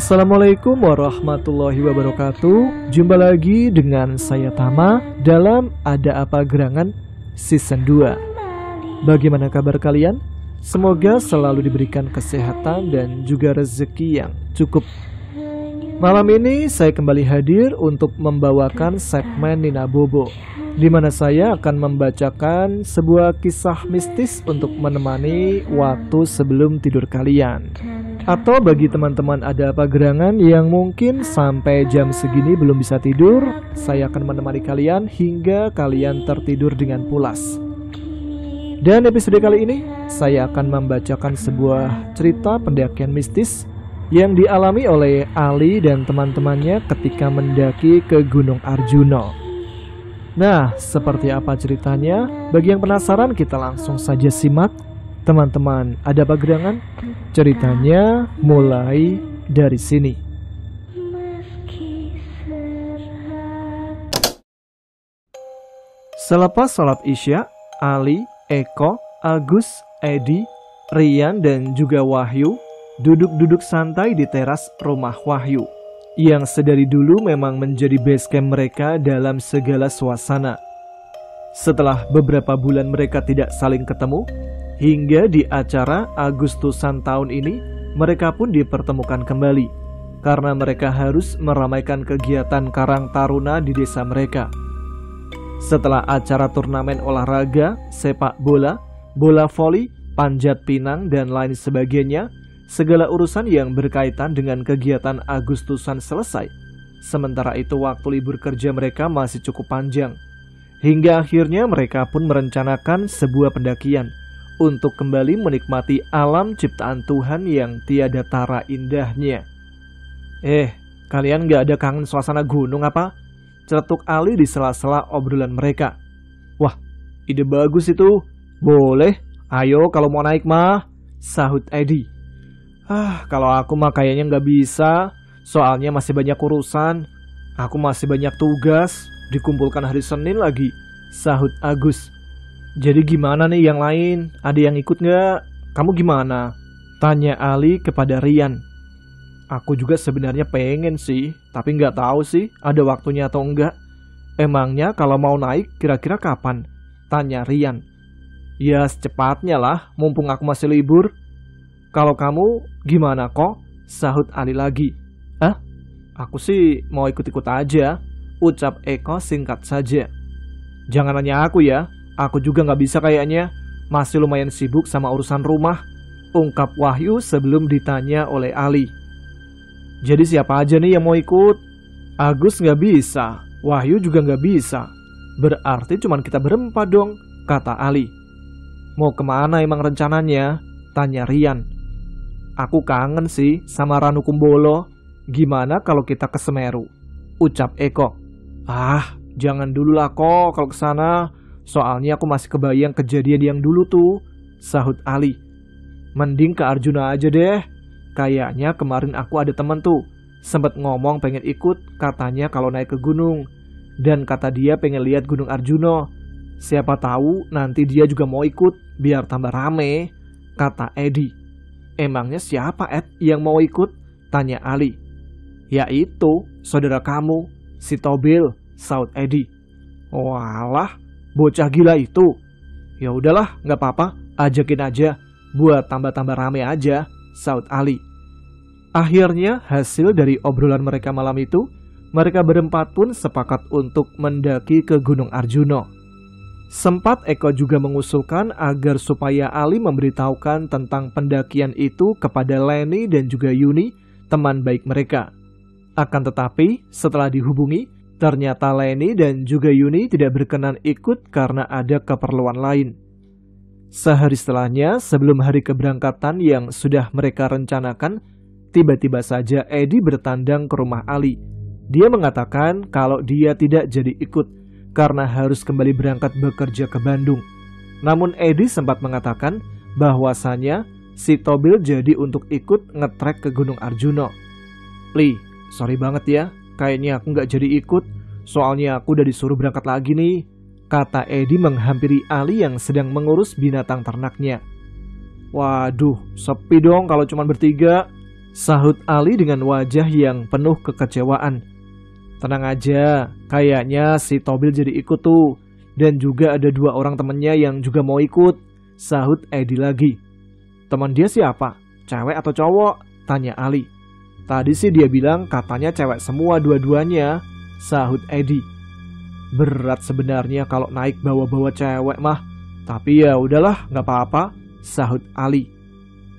Assalamualaikum warahmatullahi wabarakatuh. Jumpa lagi dengan saya Tama dalam Ada Apa Gerangan Season 2. Bagaimana kabar kalian? Semoga selalu diberikan kesehatan dan juga rezeki yang cukup. Malam ini saya kembali hadir untuk membawakan segmen Nina Bobo, di mana saya akan membacakan sebuah kisah mistis untuk menemani waktu sebelum tidur kalian. Atau bagi teman-teman Ada Apa Gerangan yang mungkin sampai jam segini belum bisa tidur, saya akan menemani kalian hingga kalian tertidur dengan pulas. Dan episode kali ini, saya akan membacakan sebuah cerita pendakian mistis yang dialami oleh Ali dan teman-temannya ketika mendaki ke Gunung Arjuna. Nah, seperti apa ceritanya? Bagi yang penasaran, kita langsung saja simak. Teman-teman Ada Apa Gerangan, ceritanya mulai dari sini. Selepas sholat Isya, Ali, Eko, Agus, Edi, Rian, dan juga Wahyu duduk-duduk santai di teras rumah Wahyu, yang sedari dulu memang menjadi base camp mereka dalam segala suasana. Setelah beberapa bulan mereka tidak saling ketemu, hingga di acara Agustusan tahun ini, mereka pun dipertemukan kembali karena mereka harus meramaikan kegiatan Karang Taruna di desa mereka. Setelah acara turnamen olahraga, sepak bola, bola voli, panjat pinang, dan lain sebagainya, segala urusan yang berkaitan dengan kegiatan Agustusan selesai. Sementara itu waktu libur kerja mereka masih cukup panjang, hingga akhirnya mereka pun merencanakan sebuah pendakian untuk kembali menikmati alam ciptaan Tuhan yang tiada tara indahnya. Kalian gak ada kangen suasana gunung apa? Celetuk Ali di sela-sela obrolan mereka. Wah, ide bagus itu. Boleh, ayo kalau mau naik mah, sahut Edi. Kalau aku mah kayaknya gak bisa, soalnya masih banyak urusan. Aku masih banyak tugas, dikumpulkan hari Senin lagi, sahut Agus. Jadi gimana nih yang lain? Ada yang ikut nggak? Kamu gimana? Tanya Ali kepada Rian. Aku juga sebenarnya pengen sih, tapi nggak tahu sih ada waktunya atau enggak. Emangnya kalau mau naik kira-kira kapan? Tanya Rian. Ya secepatnya lah, mumpung aku masih libur. Kalau kamu gimana kok? Sahut Ali lagi. Aku sih mau ikut-ikut aja, ucap Eko singkat saja. Jangan nanya aku ya. Aku juga gak bisa kayaknya, masih lumayan sibuk sama urusan rumah, ungkap Wahyu sebelum ditanya oleh Ali. Jadi siapa aja nih yang mau ikut? Agus gak bisa, Wahyu juga gak bisa. Berarti cuman kita berempat dong, kata Ali. Mau kemana emang rencananya? Tanya Rian. Aku kangen sih sama Ranu Kumbolo. Gimana kalau kita ke Semeru? Ucap Eko. Jangan dulu lah kok kalau kesana. Soalnya aku masih kebayang kejadian yang dulu tuh, sahut Ali. Mending ke Arjuna aja deh. Kayaknya kemarin aku ada temen tuh, sempet ngomong pengen ikut, katanya kalau naik ke gunung. Dan kata dia pengen lihat Gunung Arjuna. Siapa tahu nanti dia juga mau ikut, biar tambah rame, kata Edi. Emangnya siapa Ed yang mau ikut? Tanya Ali. Ya itu, saudara kamu, si Tobil, sahut Edi. Walah, bocah gila itu. Ya udahlah, nggak apa-apa, ajakin aja, buat tambah-tambah rame aja, sahut Ali. Akhirnya hasil dari obrolan mereka malam itu, mereka berempat pun sepakat untuk mendaki ke Gunung Arjuna. Sempat Eko juga mengusulkan agar supaya Ali memberitahukan tentang pendakian itu kepada Leni dan juga Yuni, teman baik mereka. Akan tetapi setelah dihubungi, ternyata Leni dan juga Yuni tidak berkenan ikut karena ada keperluan lain. Sehari setelahnya, sebelum hari keberangkatan yang sudah mereka rencanakan, tiba-tiba saja Edi bertandang ke rumah Ali. Dia mengatakan kalau dia tidak jadi ikut karena harus kembali berangkat bekerja ke Bandung. Namun Edi sempat mengatakan bahwasanya si Tobil jadi untuk ikut ngetrek ke Gunung Arjuna. Li, sorry banget ya. Kayaknya aku gak jadi ikut, soalnya aku udah disuruh berangkat lagi nih, kata Edi menghampiri Ali yang sedang mengurus binatang ternaknya. Waduh, sepi dong kalau cuma bertiga. sahut Ali dengan wajah yang penuh kekecewaan. Tenang aja, kayaknya si Tobil jadi ikut tuh. Dan juga ada 2 orang temennya yang juga mau ikut, sahut Edi lagi. Teman dia siapa? Cewek atau cowok? Tanya Ali. Tadi sih dia bilang katanya cewek semua dua-duanya, sahut Edi. Berat sebenarnya kalau naik bawa-bawa cewek mah. Tapi ya udahlah, gak apa-apa, sahut Ali.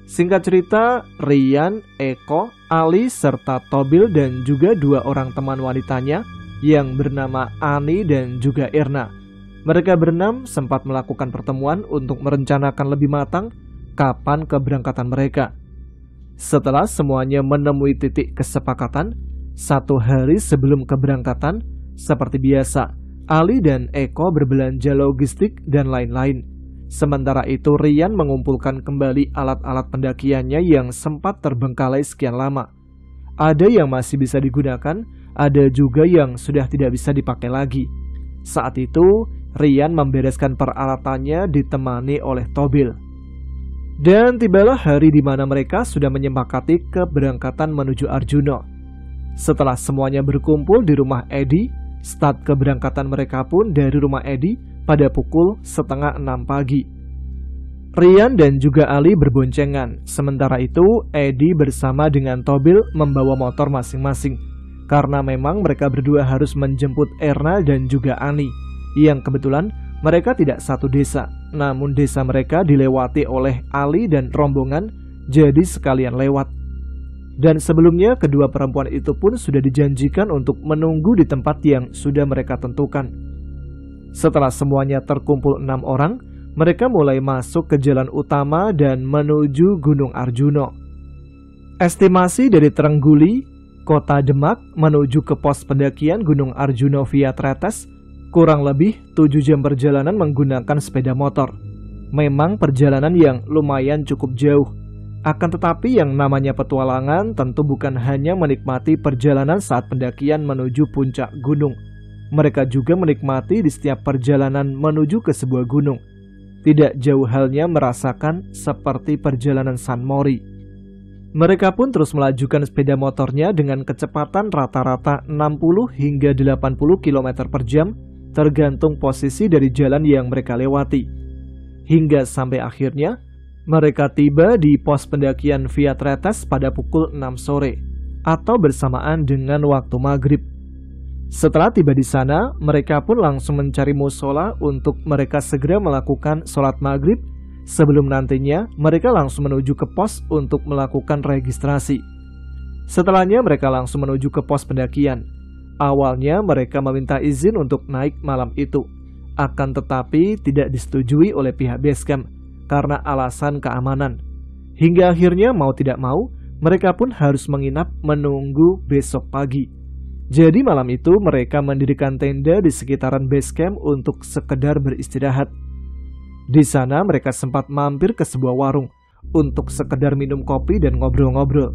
Singkat cerita, Rian, Eko, Ali, serta Tobil dan juga 2 orang teman wanitanya yang bernama Ani dan juga Irna. Mereka berenam sempat melakukan pertemuan untuk merencanakan lebih matang kapan keberangkatan mereka. Setelah semuanya menemui titik kesepakatan, 1 hari sebelum keberangkatan, seperti biasa, Ali dan Eko berbelanja logistik dan lain-lain. Sementara itu Rian mengumpulkan kembali alat-alat pendakiannya yang sempat terbengkalai sekian lama. Ada yang masih bisa digunakan, ada juga yang sudah tidak bisa dipakai lagi. Saat itu Rian membereskan peralatannya ditemani oleh Tobil. Dan tibalah hari di mana mereka sudah menyepakati keberangkatan menuju Arjuna. Setelah semuanya berkumpul di rumah Edi, start keberangkatan mereka pun dari rumah Edi pada pukul 5:30 pagi. Rian dan juga Ali berboncengan, sementara itu Edi bersama dengan Tobil membawa motor masing-masing, karena memang mereka berdua harus menjemput Erna dan juga Ani, yang kebetulan mereka tidak satu desa, namun desa mereka dilewati oleh Ali dan rombongan, jadi sekalian lewat. Dan sebelumnya kedua perempuan itu pun sudah dijanjikan untuk menunggu di tempat yang sudah mereka tentukan. Setelah semuanya terkumpul 6 orang, mereka mulai masuk ke jalan utama dan menuju Gunung Arjuna. Estimasi dari Trengguli, kota Demak, menuju ke pos pendakian Gunung Arjuna via Tretes, kurang lebih 7 jam perjalanan menggunakan sepeda motor. Memang perjalanan yang lumayan cukup jauh. Akan tetapi yang namanya petualangan tentu bukan hanya menikmati perjalanan saat pendakian menuju puncak gunung. Mereka juga menikmati di setiap perjalanan menuju ke sebuah gunung. Tidak jauh halnya merasakan seperti perjalanan San Mori. Mereka pun terus melajukan sepeda motornya dengan kecepatan rata-rata 60 hingga 80 km per jam, tergantung posisi dari jalan yang mereka lewati. Hingga sampai akhirnya, mereka tiba di pos pendakian via Tretes pada pukul 6 sore, atau bersamaan dengan waktu maghrib. Setelah tiba di sana, mereka pun langsung mencari musola untuk mereka segera melakukan sholat maghrib. Sebelum nantinya, mereka langsung menuju ke pos untuk melakukan registrasi. Setelahnya, mereka langsung menuju ke pos pendakian. Awalnya, mereka meminta izin untuk naik malam itu. Akan tetapi, tidak disetujui oleh pihak basecamp karena alasan keamanan. Hingga akhirnya, mau tidak mau, mereka pun harus menginap menunggu besok pagi. Jadi malam itu mereka mendirikan tenda di sekitaran base camp untuk sekedar beristirahat. Di sana mereka sempat mampir ke sebuah warung untuk sekedar minum kopi dan ngobrol-ngobrol.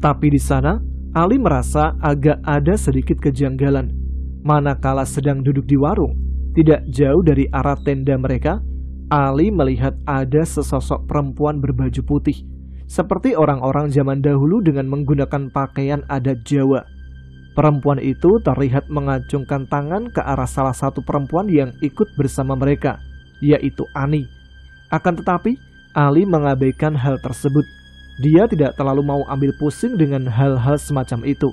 Tapi di sana Ali merasa agak ada sedikit kejanggalan. Manakala sedang duduk di warung, tidak jauh dari arah tenda mereka, Ali melihat ada sesosok perempuan berbaju putih, seperti orang-orang zaman dahulu dengan menggunakan pakaian adat Jawa. Perempuan itu terlihat mengacungkan tangan ke arah salah satu perempuan yang ikut bersama mereka, yaitu Ani. Akan tetapi, Ali mengabaikan hal tersebut. Dia tidak terlalu mau ambil pusing dengan hal-hal semacam itu,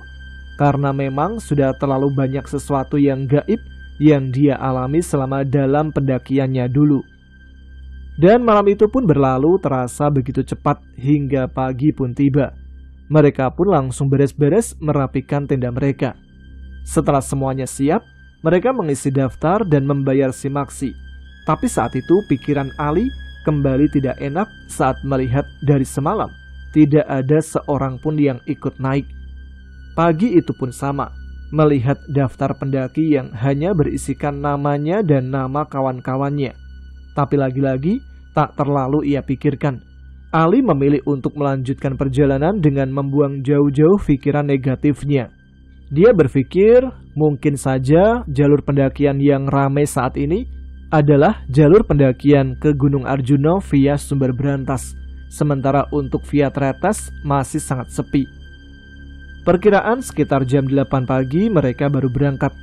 karena memang sudah terlalu banyak sesuatu yang gaib yang dia alami selama dalam pendakiannya dulu. Dan malam itu pun berlalu terasa begitu cepat hingga pagi pun tiba. Mereka pun langsung beres-beres merapikan tenda mereka. Setelah semuanya siap, mereka mengisi daftar dan membayar simaksi. Tapi saat itu pikiran Ali kembali tidak enak saat melihat dari semalam tidak ada seorang pun yang ikut naik. Pagi itu pun sama, melihat daftar pendaki yang hanya berisikan namanya dan nama kawan-kawannya. Tapi lagi-lagi tak terlalu ia pikirkan. Ali memilih untuk melanjutkan perjalanan dengan membuang jauh-jauh pikiran negatifnya. Dia berpikir mungkin saja jalur pendakian yang ramai saat ini adalah jalur pendakian ke Gunung Arjuna via Sumber Brantas, sementara untuk via Tretes masih sangat sepi. Perkiraan sekitar jam 8 pagi mereka baru berangkat.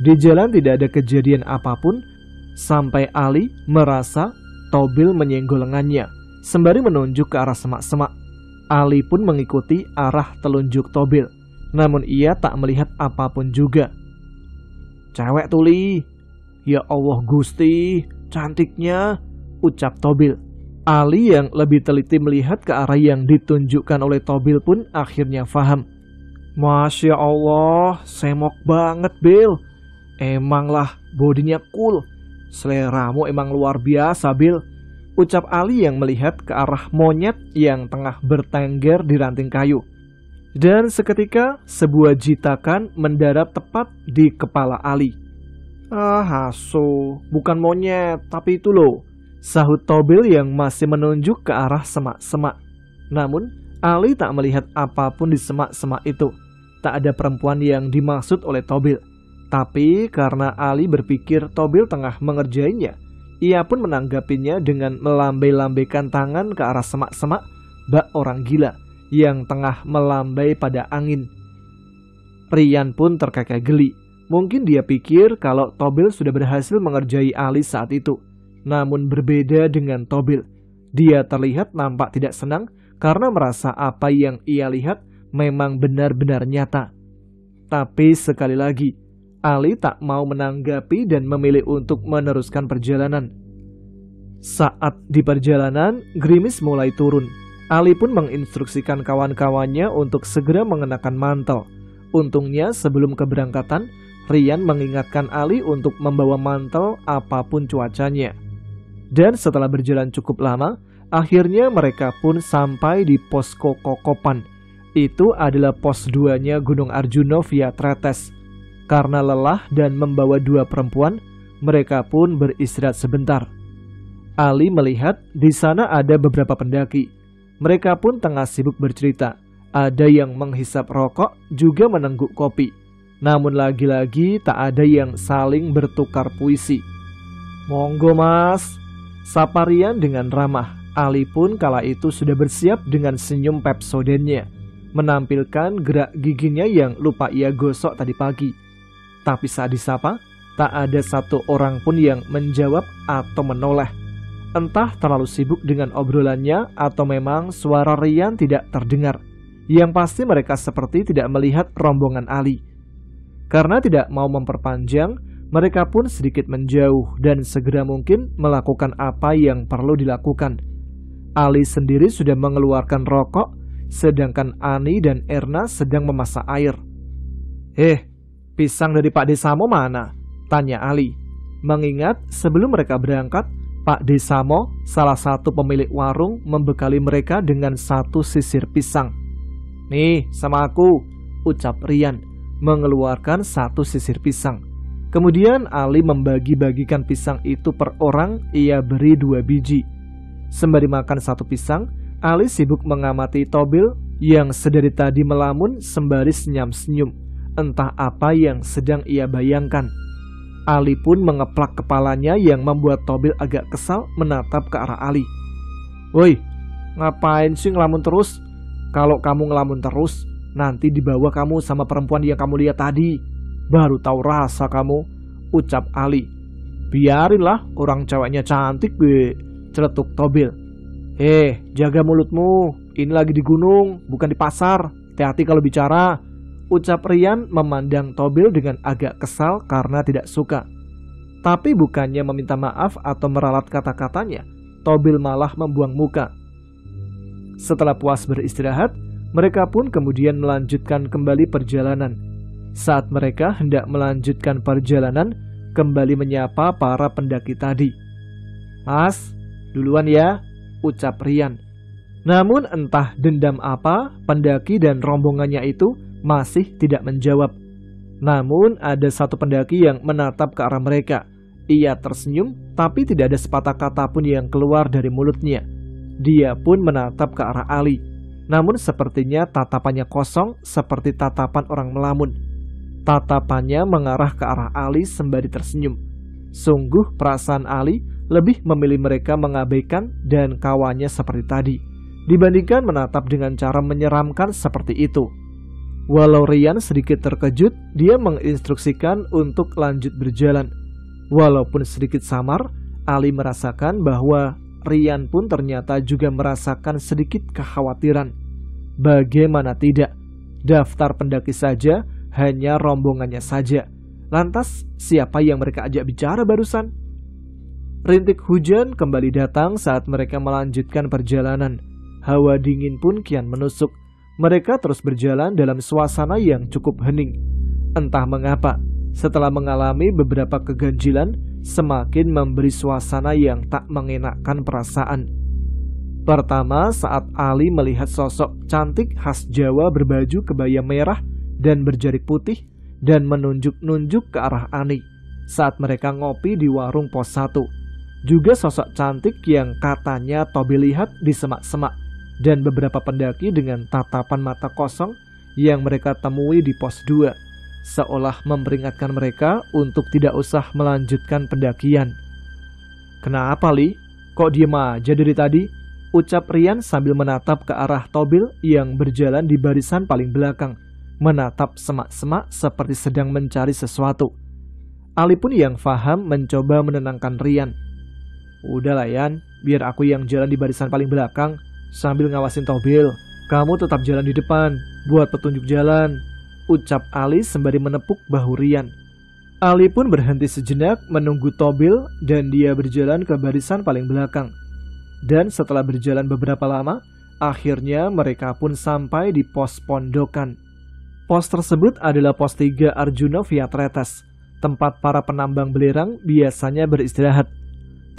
Di jalan tidak ada kejadian apapun, sampai Ali merasa Tobil menyenggol lengannya, sembari menunjuk ke arah semak-semak. Ali pun mengikuti arah telunjuk Tobil, namun ia tak melihat apapun juga. "Cewek tuli." "Ya Allah Gusti, cantiknya," ucap Tobil. Ali yang lebih teliti melihat ke arah yang ditunjukkan oleh Tobil pun akhirnya faham. "Masya Allah, semok banget Bil. Emanglah bodinya cool. Seleramu emang luar biasa Bil," ucap Ali yang melihat ke arah monyet yang tengah bertengger di ranting kayu. Dan seketika sebuah jitakan mendarat tepat di kepala Ali. "Haso, bukan monyet, tapi itu loh," sahut Tobil yang masih menunjuk ke arah semak-semak. Namun Ali tak melihat apapun di semak-semak itu. Tak ada perempuan yang dimaksud oleh Tobil. Tapi karena Ali berpikir Tobil tengah mengerjainya, ia pun menanggapinya dengan melambai-lambaikan tangan ke arah semak-semak bak orang gila yang tengah melambai pada angin. Rian pun terkekeh geli. Mungkin dia pikir kalau Tobil sudah berhasil mengerjai Ali saat itu. Namun berbeda dengan Tobil. Dia terlihat nampak tidak senang karena merasa apa yang ia lihat memang benar-benar nyata. Tapi sekali lagi, Ali tak mau menanggapi dan memilih untuk meneruskan perjalanan. Saat di perjalanan, gerimis mulai turun. Ali pun menginstruksikan kawan-kawannya untuk segera mengenakan mantel. Untungnya sebelum keberangkatan, Rian mengingatkan Ali untuk membawa mantel apapun cuacanya. Dan setelah berjalan cukup lama, akhirnya mereka pun sampai di posko Kokopan. Itu adalah pos 2-nya Gunung Arjuna via Tretes. Karena lelah dan membawa 2 perempuan, mereka pun beristirahat sebentar. Ali melihat di sana ada beberapa pendaki. Mereka pun tengah sibuk bercerita. Ada yang menghisap rokok, juga menengguk kopi. Namun lagi-lagi tak ada yang saling bertukar puisi. "Monggo mas," sapa Rian dengan ramah. Ali pun kala itu sudah bersiap dengan senyum Pepsodennya, menampilkan gerak giginya yang lupa ia gosok tadi pagi. Tapi saat disapa, tak ada satu orang pun yang menjawab atau menoleh. Entah terlalu sibuk dengan obrolannya atau memang suara Rian tidak terdengar. Yang pasti mereka seperti tidak melihat rombongan Ali. Karena tidak mau memperpanjang, mereka pun sedikit menjauh dan segera mungkin melakukan apa yang perlu dilakukan. Ali sendiri sudah mengeluarkan rokok, sedangkan Ani dan Erna sedang memasak air. "Pisang dari Pak Desamo mana?" tanya Ali. Mengingat sebelum mereka berangkat, Pak Desamo, salah satu pemilik warung, membekali mereka dengan 1 sisir pisang. "Nih, sama aku," ucap Rian, mengeluarkan 1 sisir pisang. Kemudian Ali membagi-bagikan pisang itu per orang, ia beri 2 biji. Sembari makan 1 pisang, Ali sibuk mengamati Tobil yang sedari tadi melamun sembari senyum-senyum. Entah apa yang sedang ia bayangkan. Ali pun mengeplak kepalanya yang membuat Tobil agak kesal menatap ke arah Ali. "Woi, ngapain sih ngelamun terus? Kalau kamu ngelamun terus, nanti dibawa kamu sama perempuan yang kamu lihat tadi. Baru tahu rasa kamu," ucap Ali. "Biarinlah, orang ceweknya cantik be," celetuk Tobil. Jaga mulutmu. Ini lagi di gunung, bukan di pasar. Hati-hati kalau bicara," ucap Rian memandang Tobil dengan agak kesal karena tidak suka. Tapi bukannya meminta maaf atau meralat kata-katanya, Tobil malah membuang muka. Setelah puas beristirahat, mereka pun kemudian melanjutkan kembali perjalanan. Saat mereka hendak melanjutkan perjalanan, kembali menyapa para pendaki tadi. "Mas, duluan ya," ucap Rian. Namun entah dendam apa, pendaki dan rombongannya itu masih tidak menjawab. Namun ada satu pendaki yang menatap ke arah mereka. Ia tersenyum, tapi tidak ada sepatah kata pun yang keluar dari mulutnya. Dia pun menatap ke arah Ali. Namun sepertinya tatapannya kosong seperti tatapan orang melamun. Tatapannya mengarah ke arah Ali sembari tersenyum. Sungguh perasaan Ali lebih memilih mereka mengabaikan dan kawannya seperti tadi. dibandingkan menatap dengan cara menyeramkan seperti itu. Walau Rian sedikit terkejut, dia menginstruksikan untuk lanjut berjalan. Walaupun sedikit samar, Ali merasakan bahwa Rian pun ternyata juga merasakan sedikit kekhawatiran. Bagaimana tidak? Daftar pendaki saja, hanya rombongannya saja. Lantas, siapa yang mereka ajak bicara barusan? Rintik hujan kembali datang saat mereka melanjutkan perjalanan. Hawa dingin pun kian menusuk. Mereka terus berjalan dalam suasana yang cukup hening. Entah mengapa, setelah mengalami beberapa keganjilan, semakin memberi suasana yang tak mengenakkan perasaan. Pertama, saat Ali melihat sosok cantik khas Jawa berbaju kebaya merah dan berjari putih dan menunjuk-nunjuk ke arah Ani saat mereka ngopi di warung pos 1. Juga sosok cantik yang katanya Tobi lihat di semak-semak, dan beberapa pendaki dengan tatapan mata kosong yang mereka temui di pos 2, seolah memperingatkan mereka untuk tidak usah melanjutkan pendakian. "Kenapa, Li? Kok diem aja dari tadi?" ucap Rian sambil menatap ke arah Tobil yang berjalan di barisan paling belakang, menatap semak-semak seperti sedang mencari sesuatu. Ali pun yang faham mencoba menenangkan Rian. "Udahlah Yan, biar aku yang jalan di barisan paling belakang sambil ngawasin Tobil. Kamu tetap jalan di depan, buat petunjuk jalan," ucap Ali sembari menepuk bahu Rian. Ali pun berhenti sejenak menunggu Tobil dan dia berjalan ke barisan paling belakang. Dan setelah berjalan beberapa lama, akhirnya mereka pun sampai di pos pondokan. Pos tersebut adalah pos 3 Arjuna Viatretas, tempat para penambang belerang biasanya beristirahat.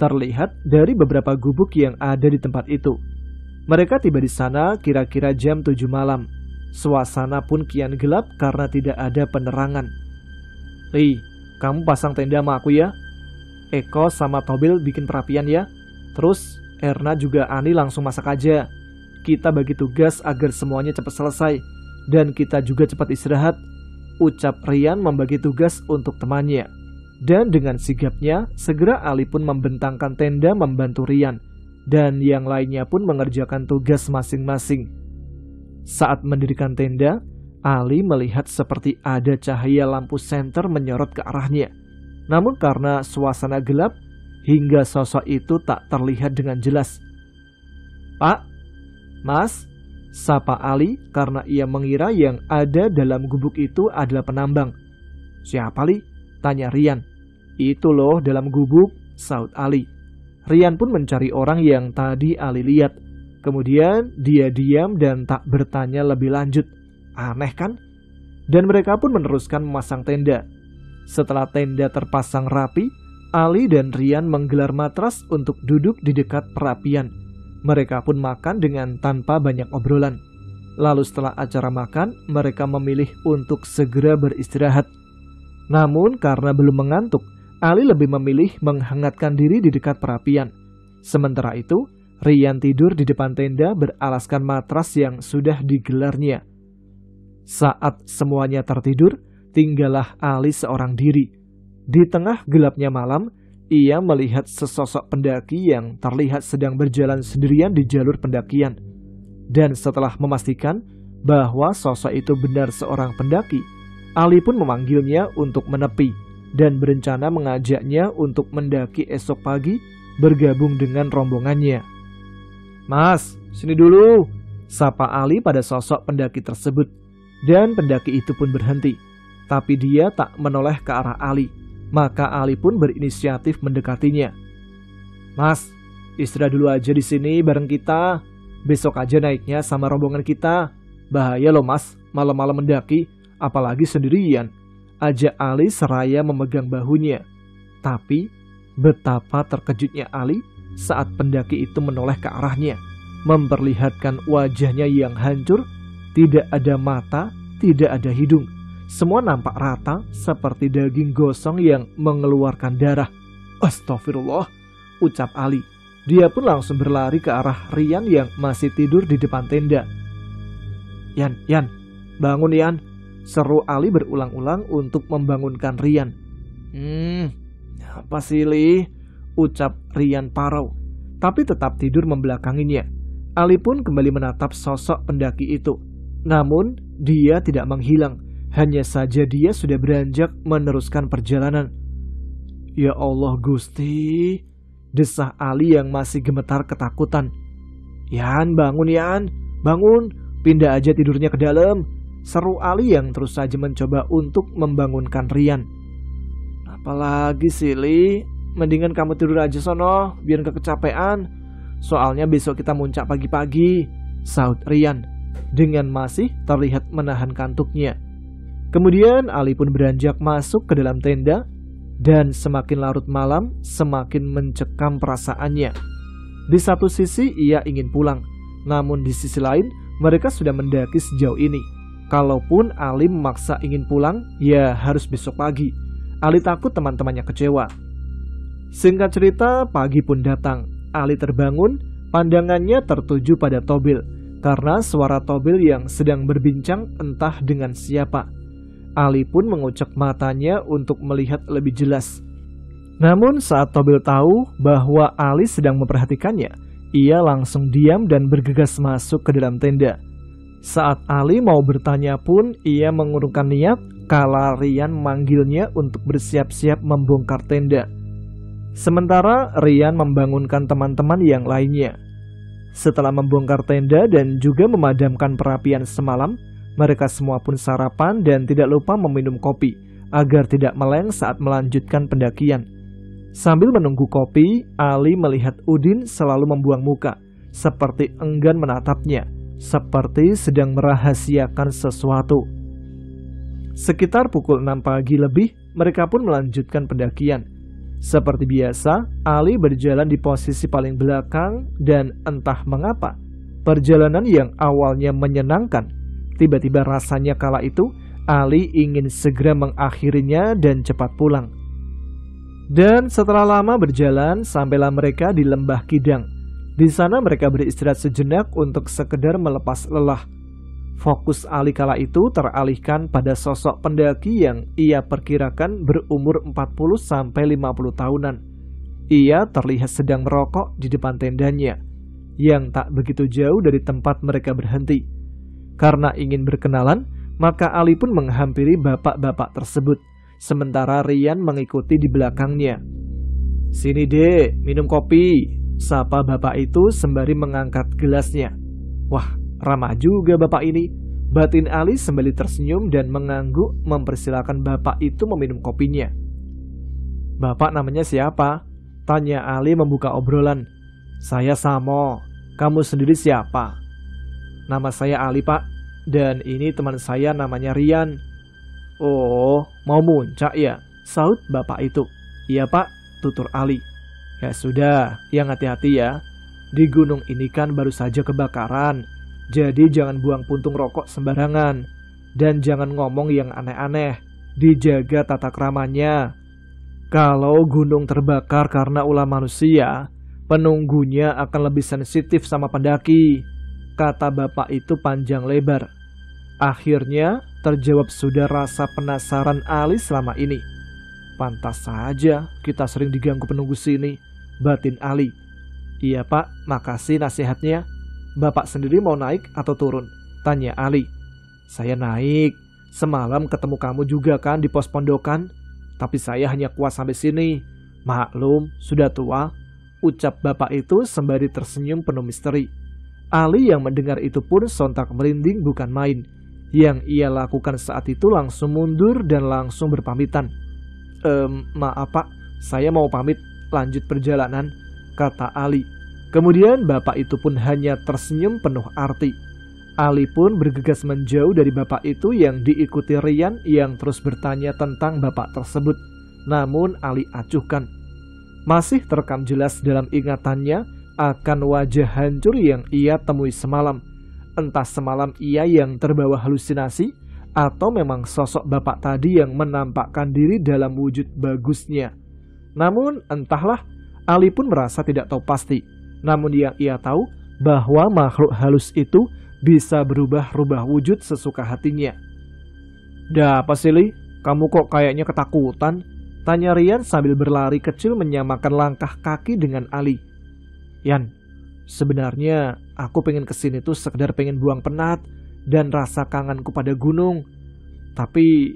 Terlihat dari beberapa gubuk yang ada di tempat itu. Mereka tiba di sana kira-kira jam 7 malam. Suasana pun kian gelap karena tidak ada penerangan. "Li, kamu pasang tenda sama aku ya. Eko sama Tobil bikin perapian ya. Terus Erna juga Ani langsung masak aja. Kita bagi tugas agar semuanya cepat selesai. Dan kita juga cepat istirahat," ucap Rian membagi tugas untuk temannya. Dan dengan sigapnya, segera Ali pun membentangkan tenda membantu Rian. Dan yang lainnya pun mengerjakan tugas masing-masing. Saat mendirikan tenda, Ali melihat seperti ada cahaya lampu senter menyorot ke arahnya. Namun karena suasana gelap, hingga sosok itu tak terlihat dengan jelas. "Pak, Mas," sapa Ali karena ia mengira yang ada dalam gubuk itu adalah penambang. "Siapa, Li?" tanya Rian. "Itu loh dalam gubuk," saut Ali. Rian pun mencari orang yang tadi Ali lihat. Kemudian dia diam dan tak bertanya lebih lanjut. Aneh kan? Dan mereka pun meneruskan memasang tenda. Setelah tenda terpasang rapi, Ali dan Rian menggelar matras untuk duduk di dekat perapian. Mereka pun makan dengan tanpa banyak obrolan. Lalu setelah acara makan, mereka memilih untuk segera beristirahat. Namun karena belum mengantuk, Ali lebih memilih menghangatkan diri di dekat perapian. Sementara itu, Rian tidur di depan tenda beralaskan matras yang sudah digelarnya. Saat semuanya tertidur, tinggallah Ali seorang diri. Di tengah gelapnya malam, ia melihat sesosok pendaki yang terlihat sedang berjalan sendirian di jalur pendakian. Dan setelah memastikan bahwa sosok itu benar seorang pendaki, Ali pun memanggilnya untuk menepi dan berencana mengajaknya untuk mendaki esok pagi bergabung dengan rombongannya. "Mas, sini dulu," sapa Ali pada sosok pendaki tersebut. Dan pendaki itu pun berhenti, tapi dia tak menoleh ke arah Ali. Maka Ali pun berinisiatif mendekatinya. "Mas, istirahat dulu aja di sini bareng kita. Besok aja naiknya sama rombongan kita. Bahaya loh Mas, malam-malam mendaki, apalagi sendirian," ajak Ali seraya memegang bahunya. Tapi betapa terkejutnya Ali saat pendaki itu menoleh ke arahnya, memperlihatkan wajahnya yang hancur, tidak ada mata, tidak ada hidung. Semua nampak rata seperti daging gosong yang mengeluarkan darah. "Astagfirullah," ucap Ali. Dia pun langsung berlari ke arah Rian yang masih tidur di depan tenda. Yan, bangun Yan," seru Ali berulang-ulang untuk membangunkan Rian. Apa sih Li?" ucap Rian parau, tapi tetap tidur membelakanginya. Ali pun kembali menatap sosok pendaki itu. Namun, dia tidak menghilang. Hanya saja dia sudah beranjak meneruskan perjalanan. Ya Allah Gusti, desah Ali yang masih gemetar ketakutan. Yan, bangun Yan, bangun, pindah aja tidurnya ke dalam. Seru Ali yang terus saja mencoba untuk membangunkan Rian. Apalagi sih Li, mendingan kamu tidur aja sono, biar gak kecapean. Soalnya besok kita muncak pagi-pagi, sahut Rian dengan masih terlihat menahan kantuknya. Kemudian Ali pun beranjak masuk ke dalam tenda, dan semakin larut malam semakin mencekam perasaannya. Di satu sisi ia ingin pulang, namun di sisi lain mereka sudah mendaki sejauh ini. Kalaupun Ali memaksa ingin pulang, ya harus besok pagi. Ali takut teman-temannya kecewa. Singkat cerita, pagi pun datang. Ali terbangun, pandangannya tertuju pada Tobil, karena suara Tobil yang sedang berbincang entah dengan siapa. Ali pun mengucek matanya untuk melihat lebih jelas. Namun saat Tobil tahu bahwa Ali sedang memperhatikannya, ia langsung diam dan bergegas masuk ke dalam tenda. Saat Ali mau bertanya pun, ia mengurungkan niat kala Rian memanggilnya untuk bersiap-siap membongkar tenda. Sementara Rian membangunkan teman-teman yang lainnya. Setelah membongkar tenda dan juga memadamkan perapian semalam, mereka semua pun sarapan dan tidak lupa meminum kopi agar tidak meleng saat melanjutkan pendakian. Sambil menunggu kopi, Ali melihat Udin selalu membuang muka, seperti enggan menatapnya, seperti sedang merahasiakan sesuatu. Sekitar pukul 6 pagi lebih, mereka pun melanjutkan pendakian. Seperti biasa, Ali berjalan di posisi paling belakang dan entah mengapa, perjalanan yang awalnya menyenangkan, tiba-tiba rasanya kala itu Ali ingin segera mengakhirinya dan cepat pulang. Dan setelah lama berjalan, sampailah mereka di Lembah Kidang. Di sana mereka beristirahat sejenak untuk sekedar melepas lelah. Fokus Ali kala itu teralihkan pada sosok pendaki yang ia perkirakan berumur 40-50 tahunan. Ia terlihat sedang merokok di depan tendanya, yang tak begitu jauh dari tempat mereka berhenti. Karena ingin berkenalan, maka Ali pun menghampiri bapak-bapak tersebut, sementara Rian mengikuti di belakangnya. "Sini Dek, minum kopi," sapa bapak itu sembari mengangkat gelasnya. Wah, ramah juga bapak ini. Batin Ali sembari tersenyum dan mengangguk mempersilakan bapak itu meminum kopinya. "Bapak namanya siapa?" tanya Ali membuka obrolan. "Saya Samo, kamu sendiri siapa?" "Nama saya Ali Pak, dan ini teman saya namanya Rian." "Oh, mau muncak ya?" sahut bapak itu. "Iya Pak," tutur Ali. "Ya sudah, yang hati-hati ya. Di gunung ini kan baru saja kebakaran, jadi jangan buang puntung rokok sembarangan. Dan jangan ngomong yang aneh-aneh, dijaga tata keramanya. Kalau gunung terbakar karena ulah manusia, penunggunya akan lebih sensitif sama pendaki," kata bapak itu panjang lebar. Akhirnya terjawab sudah rasa penasaran Ali selama ini. "Pantas saja kita sering diganggu penunggu sini," batin Ali. "Iya Pak, makasih nasihatnya. Bapak sendiri mau naik atau turun?" tanya Ali. "Saya naik. Semalam ketemu kamu juga kan di pos pondokan. Tapi saya hanya kuat sampai sini. Maklum, sudah tua," ucap bapak itu sembari tersenyum penuh misteri. Ali yang mendengar itu pun sontak merinding bukan main. Yang ia lakukan saat itu langsung mundur dan langsung berpamitan. "Maaf Pak, saya mau pamit lanjut perjalanan," kata Ali. Kemudian bapak itu pun hanya tersenyum penuh arti. Ali pun bergegas menjauh dari bapak itu yang diikuti Rian yang terus bertanya tentang bapak tersebut. Namun Ali acuhkan. Masih terekam jelas dalam ingatannya akan wajah hancur yang ia temui semalam. Entah semalam ia yang terbawa halusinasi, atau memang sosok bapak tadi yang menampakkan diri dalam wujud bagusnya. Namun entahlah, Ali pun merasa tidak tahu pasti. Namun yang ia tahu bahwa makhluk halus itu bisa berubah-ubah wujud sesuka hatinya. "Dah apa sih Li? Kamu kok kayaknya ketakutan?" tanya Rian sambil berlari kecil menyamakan langkah kaki dengan Ali. "Yan, sebenarnya Aku pengen kesini tuh sekedar pengen buang penat dan rasa kangenku pada gunung. Tapi,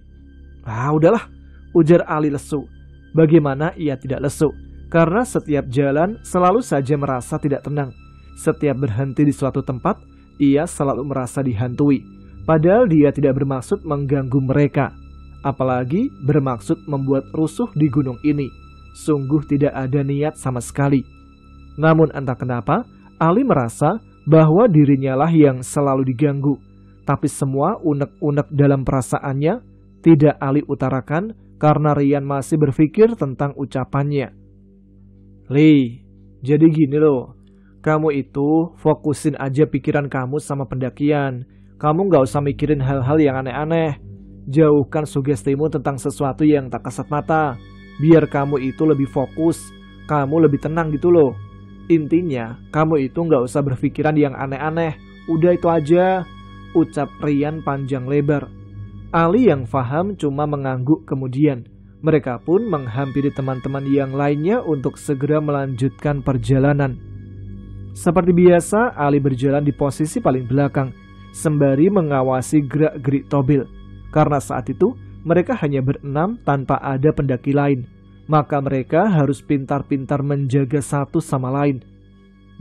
udahlah, ujar Ali lesu. Bagaimana ia tidak lesu? Karena setiap jalan selalu saja merasa tidak tenang. Setiap berhenti di suatu tempat, ia selalu merasa dihantui. Padahal dia tidak bermaksud mengganggu mereka. Apalagi bermaksud membuat rusuh di gunung ini. Sungguh tidak ada niat sama sekali. Namun entah kenapa, Ali merasa bahwa dirinya lah yang selalu diganggu. Tapi semua unek-unek dalam perasaannya tidak Ali utarakan karena Rian masih berpikir tentang ucapannya. Li, jadi gini loh. Kamu itu fokusin aja pikiran kamu sama pendakian. Kamu gak usah mikirin hal-hal yang aneh-aneh. Jauhkan sugestimu tentang sesuatu yang tak kasat mata. Biar kamu itu lebih fokus. Kamu lebih tenang gitu loh. Intinya, kamu itu gak usah berpikiran yang aneh-aneh. Udah itu aja, ucap Rian panjang lebar. Ali yang faham cuma mengangguk kemudian. Mereka pun menghampiri teman-teman yang lainnya untuk segera melanjutkan perjalanan. Seperti biasa, Ali berjalan di posisi paling belakang, sembari mengawasi gerak-gerik Tobil. Karena saat itu, mereka hanya berenam tanpa ada pendaki lain. Maka mereka harus pintar-pintar menjaga satu sama lain.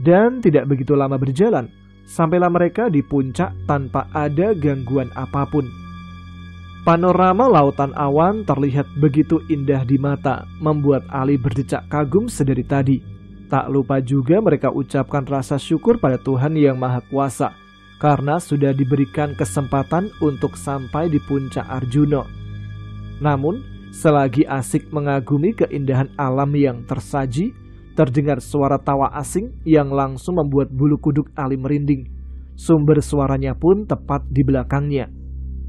Dan tidak begitu lama berjalan, sampailah mereka di puncak tanpa ada gangguan apapun. Panorama lautan awan terlihat begitu indah di mata, membuat Ali berdecak kagum sedari tadi. Tak lupa juga mereka ucapkan rasa syukur pada Tuhan Yang Maha Kuasa, karena sudah diberikan kesempatan untuk sampai di puncak Arjuna. Namun, selagi asik mengagumi keindahan alam yang tersaji, terdengar suara tawa asing yang langsung membuat bulu kuduk Ali merinding. Sumber suaranya pun tepat di belakangnya.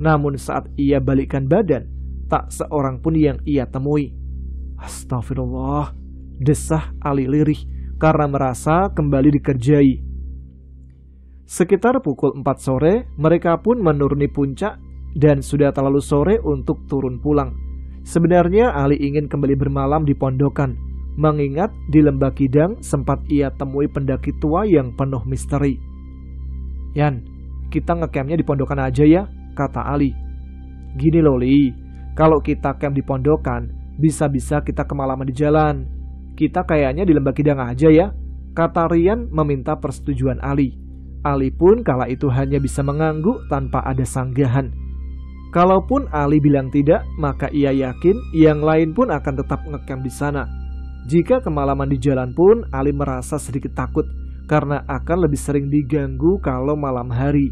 Namun saat ia balikkan badan, tak seorang pun yang ia temui. Astagfirullah, desah Ali lirih karena merasa kembali dikerjai. Sekitar pukul 4 sore, mereka pun menuruni puncak dan sudah terlalu sore untuk turun pulang. Sebenarnya Ali ingin kembali bermalam di pondokan, mengingat di Lembah Kidang sempat ia temui pendaki tua yang penuh misteri. Yan, kita ngecampnya di pondokan aja ya, kata Ali. Gini loh Li, kalau kita camp di pondokan, bisa-bisa kita kemalaman di jalan. Kita kayaknya di Lembah Kidang aja ya, kata Rian meminta persetujuan Ali. Ali pun kala itu hanya bisa mengangguk tanpa ada sanggahan. Kalaupun Ali bilang tidak, maka ia yakin yang lain pun akan tetap ngecamp di sana. Jika kemalaman di jalan pun, Ali merasa sedikit takut karena akan lebih sering diganggu kalau malam hari.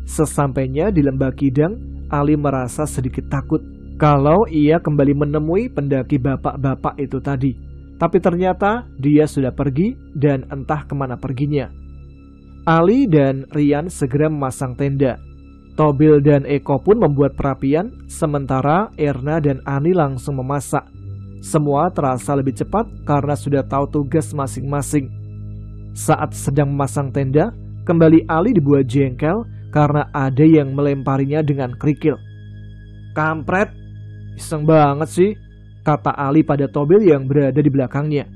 Sesampainya di Lembah Kidang, Ali merasa sedikit takut kalau ia kembali menemui pendaki bapak-bapak itu tadi. Tapi ternyata dia sudah pergi dan entah kemana perginya. Ali dan Rian segera memasang tenda. Tobil dan Eko pun membuat perapian, sementara Erna dan Ani langsung memasak. Semua terasa lebih cepat karena sudah tahu tugas masing-masing. Saat sedang memasang tenda, kembali Ali dibuat jengkel karena ada yang melemparinya dengan kerikil. Kampret, iseng banget sih, kata Ali pada Tobil yang berada di belakangnya.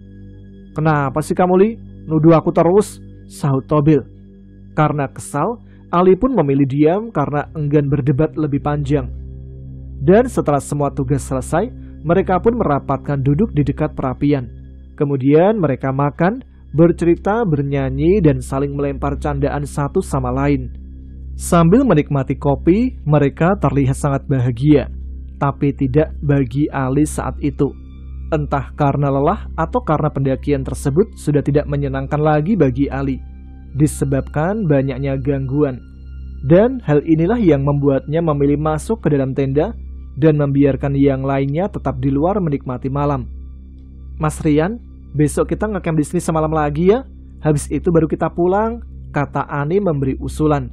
Kenapa sih kamu Li? Nuduh aku terus, sahut Tobil. Karena kesal, Ali pun memilih diam karena enggan berdebat lebih panjang. Dan setelah semua tugas selesai, mereka pun merapatkan duduk di dekat perapian. Kemudian mereka makan, bercerita, bernyanyi, dan saling melempar candaan satu sama lain. Sambil menikmati kopi, mereka terlihat sangat bahagia. Tapi tidak bagi Ali saat itu. Entah karena lelah atau karena pendakian tersebut sudah tidak menyenangkan lagi bagi Ali, disebabkan banyaknya gangguan. Dan hal inilah yang membuatnya memilih masuk ke dalam tenda dan membiarkan yang lainnya tetap di luar menikmati malam. Mas Rian, besok kita ngecamp di sini semalam lagi ya. Habis itu baru kita pulang, kata Ani memberi usulan.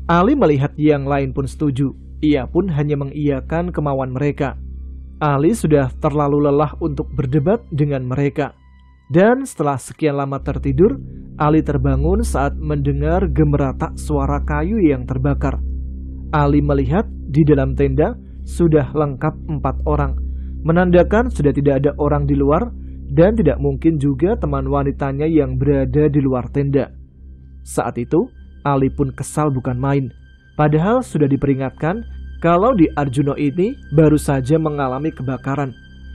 Ali melihat yang lain pun setuju. Ia pun hanya mengiyakan kemauan mereka. Ali sudah terlalu lelah untuk berdebat dengan mereka. Dan setelah sekian lama tertidur, Ali terbangun saat mendengar gemeratak suara kayu yang terbakar. Ali melihat di dalam tenda sudah lengkap 4 orang, menandakan sudah tidak ada orang di luar dan tidak mungkin juga teman wanitanya yang berada di luar tenda. Saat itu, Ali pun kesal bukan main. Padahal sudah diperingatkan kalau di Arjuno ini baru saja mengalami kebakaran.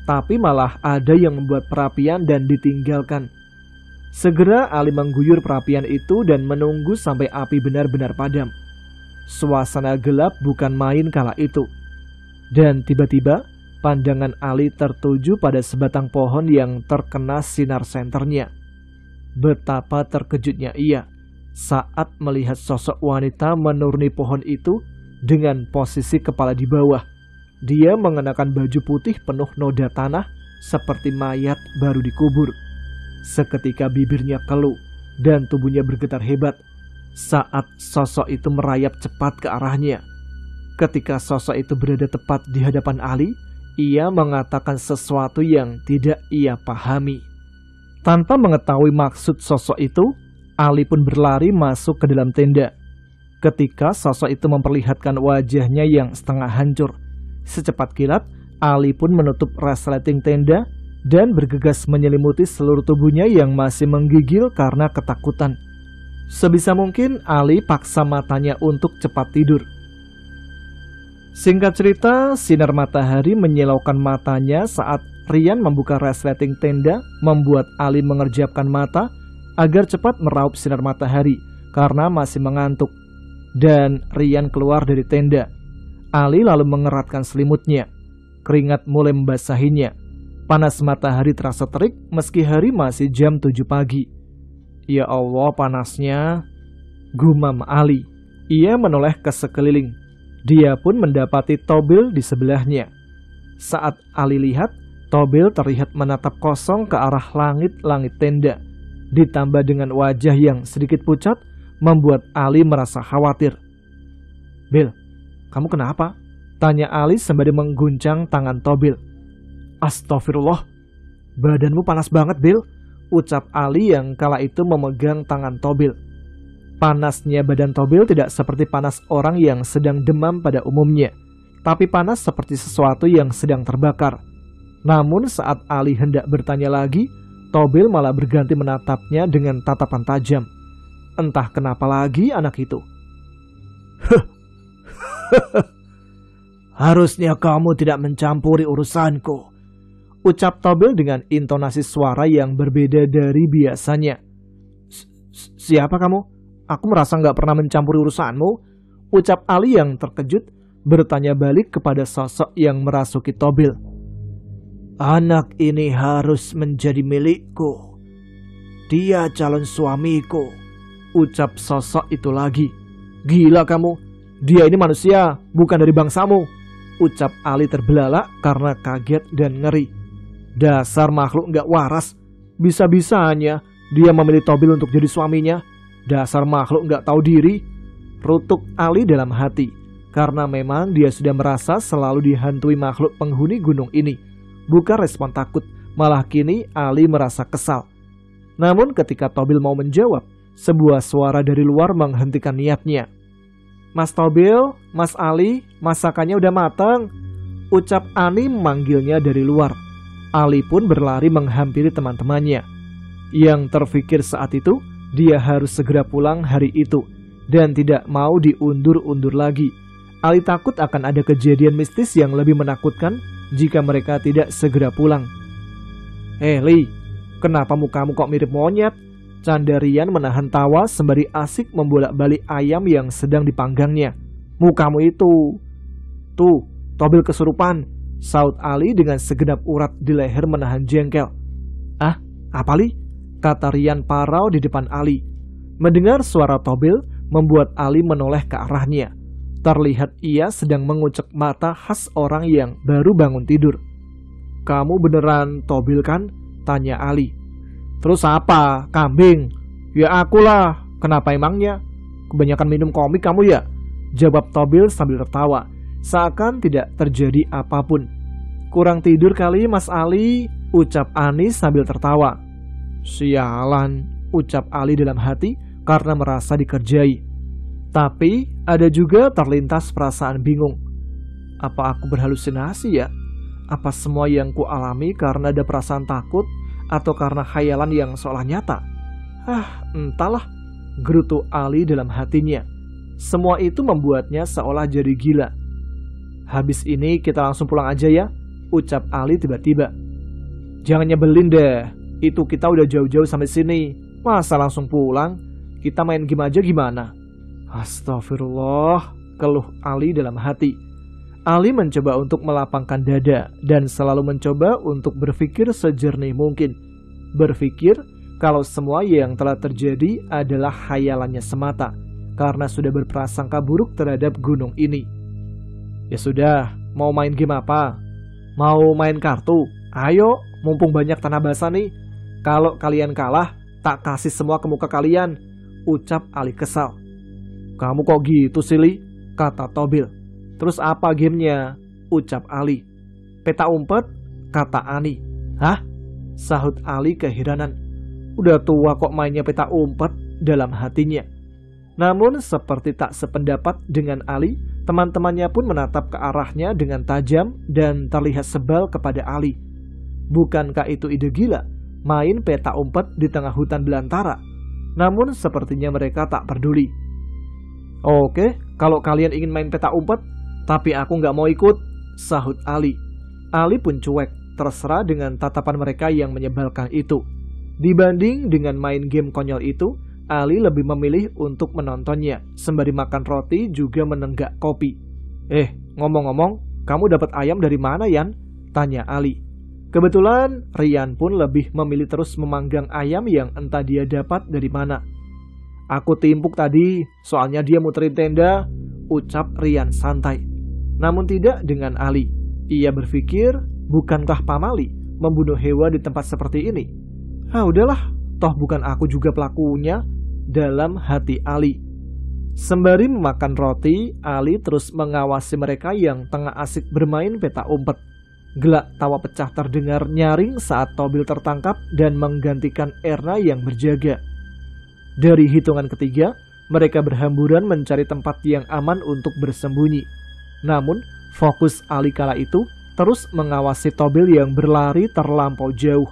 Tapi malah ada yang membuat perapian dan ditinggalkan. Segera Ali mengguyur perapian itu dan menunggu sampai api benar-benar padam. Suasana gelap bukan main kala itu. Dan tiba-tiba pandangan Ali tertuju pada sebatang pohon yang terkena sinar senternya. Betapa terkejutnya ia saat melihat sosok wanita menuruni pohon itu dengan posisi kepala di bawah. Dia mengenakan baju putih penuh noda tanah seperti mayat baru dikubur. Seketika bibirnya keluh dan tubuhnya bergetar hebat saat sosok itu merayap cepat ke arahnya. Ketika sosok itu berada tepat di hadapan Ali, ia mengatakan sesuatu yang tidak ia pahami. Tanpa mengetahui maksud sosok itu, Ali pun berlari masuk ke dalam tenda. Ketika sosok itu memperlihatkan wajahnya yang setengah hancur, secepat kilat, Ali pun menutup resleting tenda dan bergegas menyelimuti seluruh tubuhnya yang masih menggigil karena ketakutan. Sebisa mungkin Ali paksa matanya untuk cepat tidur. Singkat cerita, sinar matahari menyilaukan matanya saat Rian membuka resleting tenda, membuat Ali mengerjapkan mata agar cepat meraup sinar matahari karena masih mengantuk. Dan Rian keluar dari tenda. Ali lalu mengeratkan selimutnya. Keringat mulai membasahinya. Panas matahari terasa terik meski hari masih jam 7 pagi. Ya Allah, panasnya, gumam Ali. Ia menoleh ke sekeliling. Dia pun mendapati Tobil di sebelahnya. Saat Ali lihat, Tobil terlihat menatap kosong ke arah langit-langit tenda. Ditambah dengan wajah yang sedikit pucat, membuat Ali merasa khawatir. "Bil, kamu kenapa?" tanya Ali sembari mengguncang tangan Tobil. "Astagfirullah, badanmu panas banget, Bil," ucap Ali yang kala itu memegang tangan Tobil. Panasnya badan Tobil tidak seperti panas orang yang sedang demam pada umumnya, tapi panas seperti sesuatu yang sedang terbakar. Namun saat Ali hendak bertanya lagi, Tobil malah berganti menatapnya dengan tatapan tajam. Entah kenapa lagi anak itu. "Harusnya kamu tidak mencampuri urusanku," ucap Tobil dengan intonasi suara yang berbeda dari biasanya. "Siapa kamu? Aku merasa nggak pernah mencampuri urusanmu," ucap Ali yang terkejut, bertanya balik kepada sosok yang merasuki Tobil. "Anak ini harus menjadi milikku. Dia calon suamiku," ucap sosok itu lagi. "Gila kamu, dia ini manusia, bukan dari bangsamu," ucap Ali terbelalak karena kaget dan ngeri. "Dasar makhluk nggak waras, bisa-bisanya dia memilih Tobil untuk jadi suaminya. Dasar makhluk nggak tahu diri," rutuk Ali dalam hati. Karena memang dia sudah merasa selalu dihantui makhluk penghuni gunung ini. Bukan respon takut, malah kini Ali merasa kesal. Namun ketika Tobil mau menjawab, sebuah suara dari luar menghentikan niatnya. "Mas Tobil, Mas Ali, masakannya udah matang," ucap Ani memanggilnya dari luar. Ali pun berlari menghampiri teman-temannya. Yang terfikir saat itu, dia harus segera pulang hari itu dan tidak mau diundur-undur lagi. Ali takut akan ada kejadian mistis yang lebih menakutkan jika mereka tidak segera pulang. Li, kenapa mukamu kok mirip monyet?" canda Rian menahan tawa sembari asik membolak-balik ayam yang sedang dipanggangnya. "Mukamu itu." "Tuh, Tobil kesurupan," saut Ali dengan segenap urat di leher menahan jengkel. "Ah, apa Li?" kata Rian parau di depan Ali. Mendengar suara Tobil membuat Ali menoleh ke arahnya. Terlihat ia sedang mengucek mata khas orang yang baru bangun tidur. "Kamu beneran Tobil kan?" tanya Ali. "Terus apa? Kambing?" "Ya akulah, kenapa emangnya? Kebanyakan minum komik kamu ya?" jawab Tobil sambil tertawa, seakan tidak terjadi apapun. "Kurang tidur kali Mas Ali," ucap Ani sambil tertawa. "Sialan," ucap Ali dalam hati karena merasa dikerjai. Tapi ada juga terlintas perasaan bingung. Apa aku berhalusinasi ya? Apa semua yang ku alami karena ada perasaan takut atau karena khayalan yang seolah nyata? Entahlah. gerutu Ali dalam hatinya. Semua itu membuatnya seolah jadi gila. Habis ini kita langsung pulang aja ya, ucap Ali tiba-tiba. Jangan nyebelin deh, itu kita udah jauh-jauh sampai sini. Masa langsung pulang? Kita main game aja gimana? Astagfirullah, keluh Ali dalam hati. Ali mencoba untuk melapangkan dada dan selalu mencoba untuk berpikir sejernih mungkin. Berpikir kalau semua yang telah terjadi adalah khayalannya semata, karena sudah berprasangka buruk terhadap gunung ini. Ya sudah, mau main game apa? Mau main kartu? Ayo, mumpung banyak tanah basah nih. Kalau kalian kalah, tak kasih semua ke muka kalian, ucap Ali kesal. Kamu kok gitu sih, Li? Kata Tobil. Terus apa gamenya? Ucap Ali. Peta umpet? Kata Ani. Hah? Sahut Ali keheranan. Udah tua kok mainnya peta umpet, dalam hatinya. Namun seperti tak sependapat dengan Ali, teman-temannya pun menatap ke arahnya dengan tajam dan terlihat sebal kepada Ali. Bukankah itu ide gila, main peta umpet di tengah hutan belantara? Namun sepertinya mereka tak peduli. Oke, kalau kalian ingin main peta umpet, tapi aku nggak mau ikut, sahut Ali. Ali pun cuek, terserah dengan tatapan mereka yang menyebalkan itu. Dibanding dengan main game konyol itu, Ali lebih memilih untuk menontonnya, sembari makan roti juga menenggak kopi. Ngomong-ngomong, kamu dapat ayam dari mana, Yan? Tanya Ali. Kebetulan, Rian pun lebih memilih terus memanggang ayam yang entah dia dapat dari mana. Aku timpuk tadi, soalnya dia muterin tenda, ucap Rian santai. Namun tidak dengan Ali. Ia berpikir, bukankah pamali membunuh hewan di tempat seperti ini? Udahlah, toh bukan aku juga pelakunya, dalam hati Ali. Sembari memakan roti, Ali terus mengawasi mereka yang tengah asik bermain peta umpet. Gelak tawa pecah terdengar nyaring saat Tobil tertangkap dan menggantikan Erna yang berjaga. Dari hitungan ketiga, mereka berhamburan mencari tempat yang aman untuk bersembunyi. Namun, fokus Ali kala itu terus mengawasi Tobil yang berlari terlampau jauh.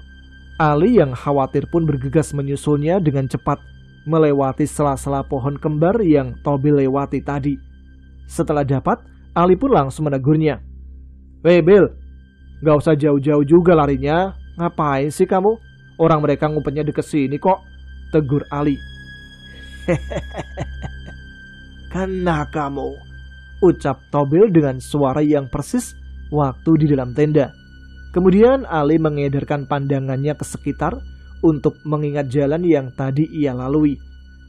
Ali yang khawatir pun bergegas menyusulnya dengan cepat, melewati sela-sela pohon kembar yang Tobil lewati tadi. Setelah dapat, Ali pun langsung menegurnya. Weh Bil, gak usah jauh-jauh juga larinya, ngapain sih kamu? Orang mereka ngumpetnya deket sini kok, tegur Ali. Kena kamu, ucap Tobil dengan suara yang persis waktu di dalam tenda. Kemudian Ali mengedarkan pandangannya ke sekitar untuk mengingat jalan yang tadi ia lalui.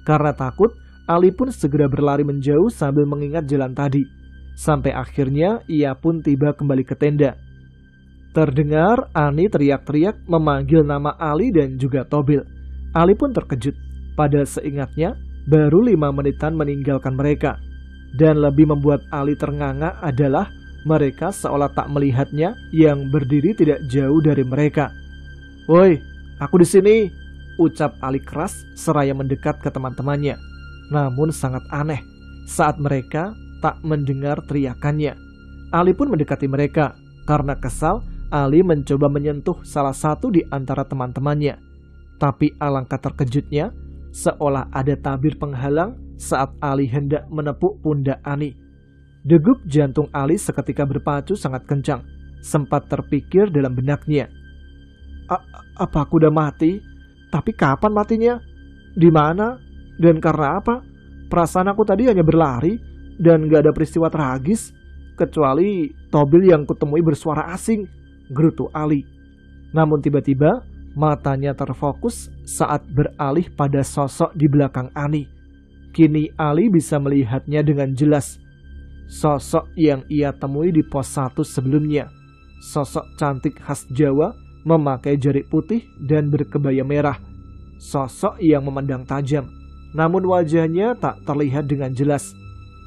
Karena takut, Ali pun segera berlari menjauh sambil mengingat jalan tadi. Sampai akhirnya ia pun tiba kembali ke tenda. Terdengar Ani teriak-teriak memanggil nama Ali dan juga Tobil. Ali pun terkejut. Padahal seingatnya baru 5 menitan meninggalkan mereka. Dan lebih membuat Ali ternganga adalah mereka seolah tak melihatnya yang berdiri tidak jauh dari mereka. Woi, aku di sini, ucap Ali keras seraya mendekat ke teman-temannya. Namun sangat aneh saat mereka tak mendengar teriakannya. Ali pun mendekati mereka. Karena kesal, Ali mencoba menyentuh salah satu di antara teman-temannya. Tapi alangkah terkejutnya, seolah ada tabir penghalang saat Ali hendak menepuk pundak Ani. Degup jantung Ali seketika berpacu sangat kencang. Sempat terpikir dalam benaknya. Apa aku udah mati? Tapi kapan matinya? Di mana? Dan karena apa? Perasaan aku tadi hanya berlari dan gak ada peristiwa tragis. Kecuali Tobil yang kutemui bersuara asing, gerutu Ali. Namun tiba-tiba matanya terfokus saat beralih pada sosok di belakang Ani. Kini Ali bisa melihatnya dengan jelas. Sosok yang ia temui di pos 1 sebelumnya. Sosok cantik khas Jawa, memakai jarik putih dan berkebaya merah. Sosok yang memandang tajam, namun wajahnya tak terlihat dengan jelas.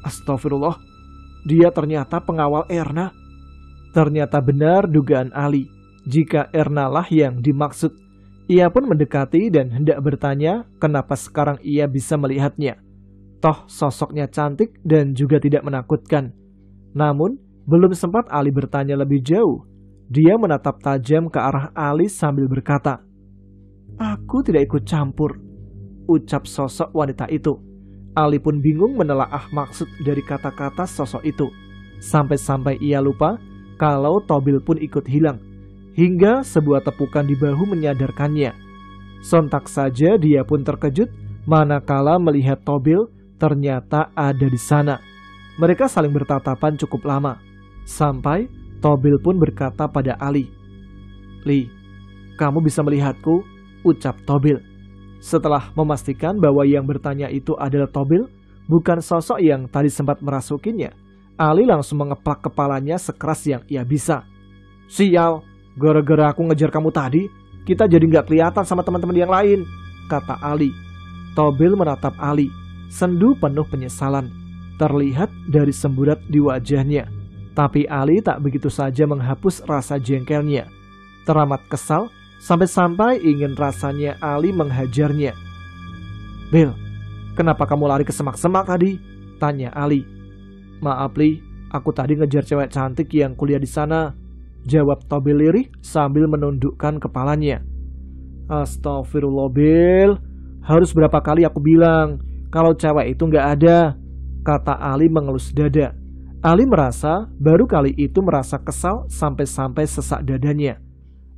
Astagfirullah, dia ternyata pengawal Erna. Ternyata benar dugaan Ali. Jika Erna lah yang dimaksud. Ia pun mendekati dan hendak bertanya kenapa sekarang ia bisa melihatnya. Toh sosoknya cantik dan juga tidak menakutkan. Namun, belum sempat Ali bertanya lebih jauh. Dia menatap tajam ke arah Ali sambil berkata, "Aku tidak ikut campur," ucap sosok wanita itu. Ali pun bingung menelaah maksud dari kata-kata sosok itu. Sampai-sampai ia lupa kalau Tobil pun ikut hilang. Hingga sebuah tepukan di bahu menyadarkannya. Sontak saja dia pun terkejut manakala melihat Tobil ternyata ada di sana. Mereka saling bertatapan cukup lama. Sampai Tobil pun berkata pada Ali, "Li, kamu bisa melihatku?" ucap Tobil. Setelah memastikan bahwa yang bertanya itu adalah Tobil, bukan sosok yang tadi sempat merasukinya, Ali langsung mengeplak kepalanya sekeras yang ia bisa. "Sial, gara-gara aku ngejar kamu tadi, kita jadi nggak kelihatan sama teman-teman yang lain," kata Ali. Tobil menatap Ali, sendu penuh penyesalan terlihat dari semburat di wajahnya. Tapi Ali tak begitu saja menghapus rasa jengkelnya. Teramat kesal, sampai-sampai ingin rasanya Ali menghajarnya. "Bil, kenapa kamu lari ke semak-semak tadi?" tanya Ali. "Maaf Li, aku tadi ngejar cewek cantik yang kuliah di sana," jawab Tobil lirih sambil menundukkan kepalanya. "Astagfirullah Bil, harus berapa kali aku bilang kalau cewek itu nggak ada," kata Ali mengelus dada. Ali merasa baru kali itu merasa kesal sampai-sampai sesak dadanya.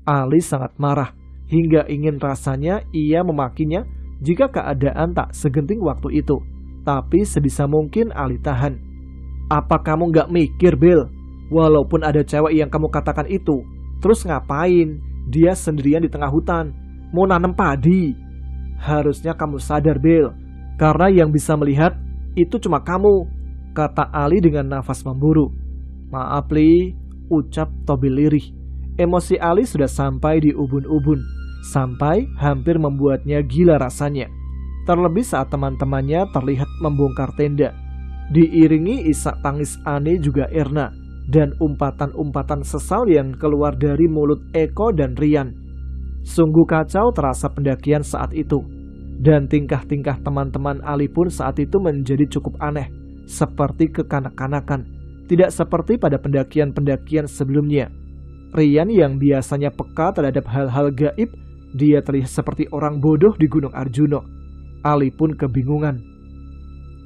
Ali sangat marah hingga ingin rasanya ia memakinya jika keadaan tak segenting waktu itu. Tapi sebisa mungkin Ali tahan. "Apa kamu nggak mikir Bil? Walaupun ada cewek yang kamu katakan itu, terus ngapain dia sendirian di tengah hutan? Mau nanam padi? Harusnya kamu sadar Bil, karena yang bisa melihat itu cuma kamu," kata Ali dengan nafas memburu. "Maaf Li," ucap Tobil lirih. Emosi Ali sudah sampai di ubun-ubun, sampai hampir membuatnya gila rasanya. Terlebih saat teman-temannya terlihat membongkar tenda. Diiringi isak tangis Ane juga Erna, dan umpatan-umpatan sesal yang keluar dari mulut Eko dan Rian. Sungguh kacau terasa pendakian saat itu. Dan tingkah-tingkah teman-teman Ali pun saat itu menjadi cukup aneh, seperti kekanak-kanakan, tidak seperti pada pendakian-pendakian sebelumnya. Rian yang biasanya peka terhadap hal-hal gaib, dia terlihat seperti orang bodoh di Gunung Arjuno. Ali pun kebingungan.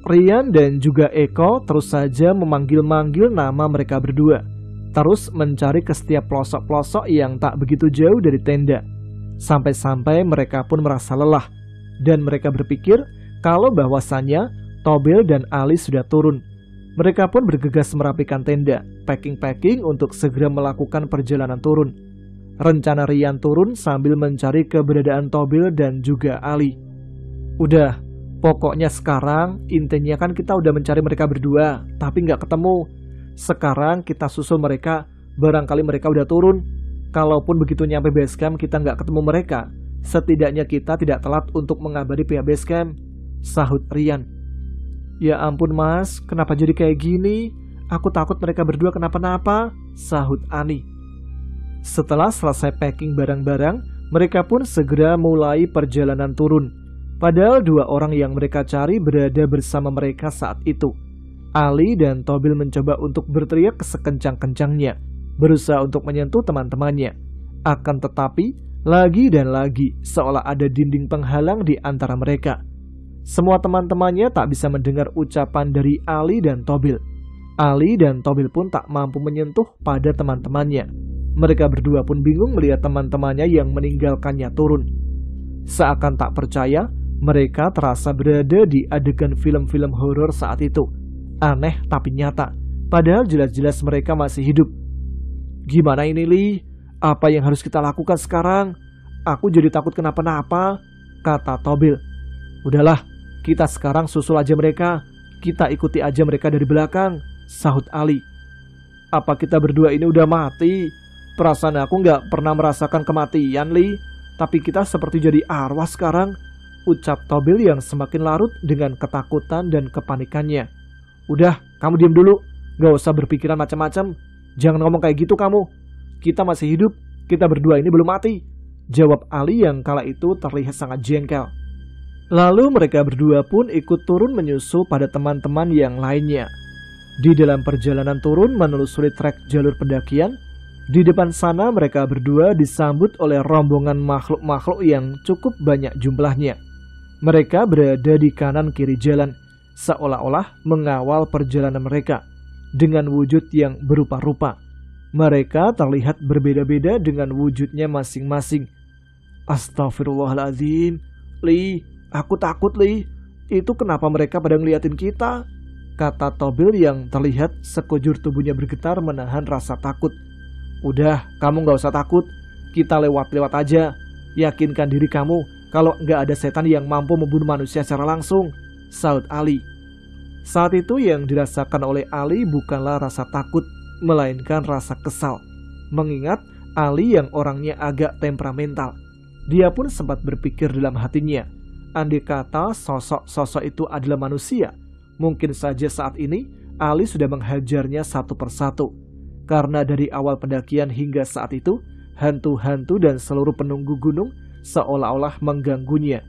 Rian dan juga Eko terus saja memanggil-manggil nama mereka berdua, terus mencari ke setiap pelosok-pelosok yang tak begitu jauh dari tenda. Sampai-sampai mereka pun merasa lelah, dan mereka berpikir kalau bahwasannya Tobil dan Ali sudah turun. Mereka pun bergegas merapikan tenda, packing-packing untuk segera melakukan perjalanan turun. Rencana Rian turun sambil mencari keberadaan Tobil dan juga Ali. "Udah, pokoknya sekarang intinya kan kita udah mencari mereka berdua, tapi nggak ketemu. Sekarang kita susul mereka, barangkali mereka udah turun. Kalaupun begitu nyampe base camp kita nggak ketemu mereka, setidaknya kita tidak telat untuk mengabari pihak base camp," sahut Rian. "Ya ampun Mas, kenapa jadi kayak gini? Aku takut mereka berdua kenapa-napa," sahut Ani. Setelah selesai packing barang-barang, mereka pun segera mulai perjalanan turun. Padahal dua orang yang mereka cari berada bersama mereka saat itu. Ali dan Tobil mencoba untuk berteriak sekencang-kencangnya, berusaha untuk menyentuh teman-temannya. Akan tetapi, lagi dan lagi seolah ada dinding penghalang di antara mereka. Semua teman-temannya tak bisa mendengar ucapan dari Ali dan Tobil. Ali dan Tobil pun tak mampu menyentuh pada teman-temannya. Mereka berdua pun bingung melihat teman-temannya yang meninggalkannya turun. Seakan tak percaya, mereka terasa berada di adegan film-film horor saat itu. Aneh tapi nyata, padahal jelas-jelas mereka masih hidup. "Gimana ini Li? Apa yang harus kita lakukan sekarang? Aku jadi takut kenapa-napa," kata Tobil. "Udahlah, kita sekarang susul aja mereka. Kita ikuti aja mereka dari belakang," sahut Ali. "Apa kita berdua ini udah mati? Perasaan aku nggak pernah merasakan kematian Li. Tapi kita seperti jadi arwah sekarang," ucap Tobil yang semakin larut dengan ketakutan dan kepanikannya. "Udah, kamu diam dulu. Gak usah berpikiran macam-macam. Jangan ngomong kayak gitu kamu. Kita masih hidup. Kita berdua ini belum mati," jawab Ali yang kala itu terlihat sangat jengkel. Lalu mereka berdua pun ikut turun menyusul pada teman-teman yang lainnya. Di dalam perjalanan turun menelusuri trek jalur pendakian, di depan sana mereka berdua disambut oleh rombongan makhluk-makhluk yang cukup banyak jumlahnya. Mereka berada di kanan kiri jalan, seolah-olah mengawal perjalanan mereka dengan wujud yang berupa-rupa. Mereka terlihat berbeda-beda dengan wujudnya masing-masing. Astagfirullahaladzim, Li, aku takut Li. Itu kenapa mereka pada ngeliatin kita? Kata Tobil yang terlihat sekujur tubuhnya bergetar menahan rasa takut. Udah, kamu gak usah takut. Kita lewat-lewat aja. Yakinkan diri kamu kalau nggak ada setan yang mampu membunuh manusia secara langsung, sahut Ali. Saat itu yang dirasakan oleh Ali bukanlah rasa takut, melainkan rasa kesal. Mengingat Ali yang orangnya agak temperamental. Dia pun sempat berpikir dalam hatinya, andai kata sosok-sosok itu adalah manusia, mungkin saja saat ini Ali sudah menghajarnya satu persatu. Karena dari awal pendakian hingga saat itu, hantu-hantu dan seluruh penunggu gunung seolah-olah mengganggunya.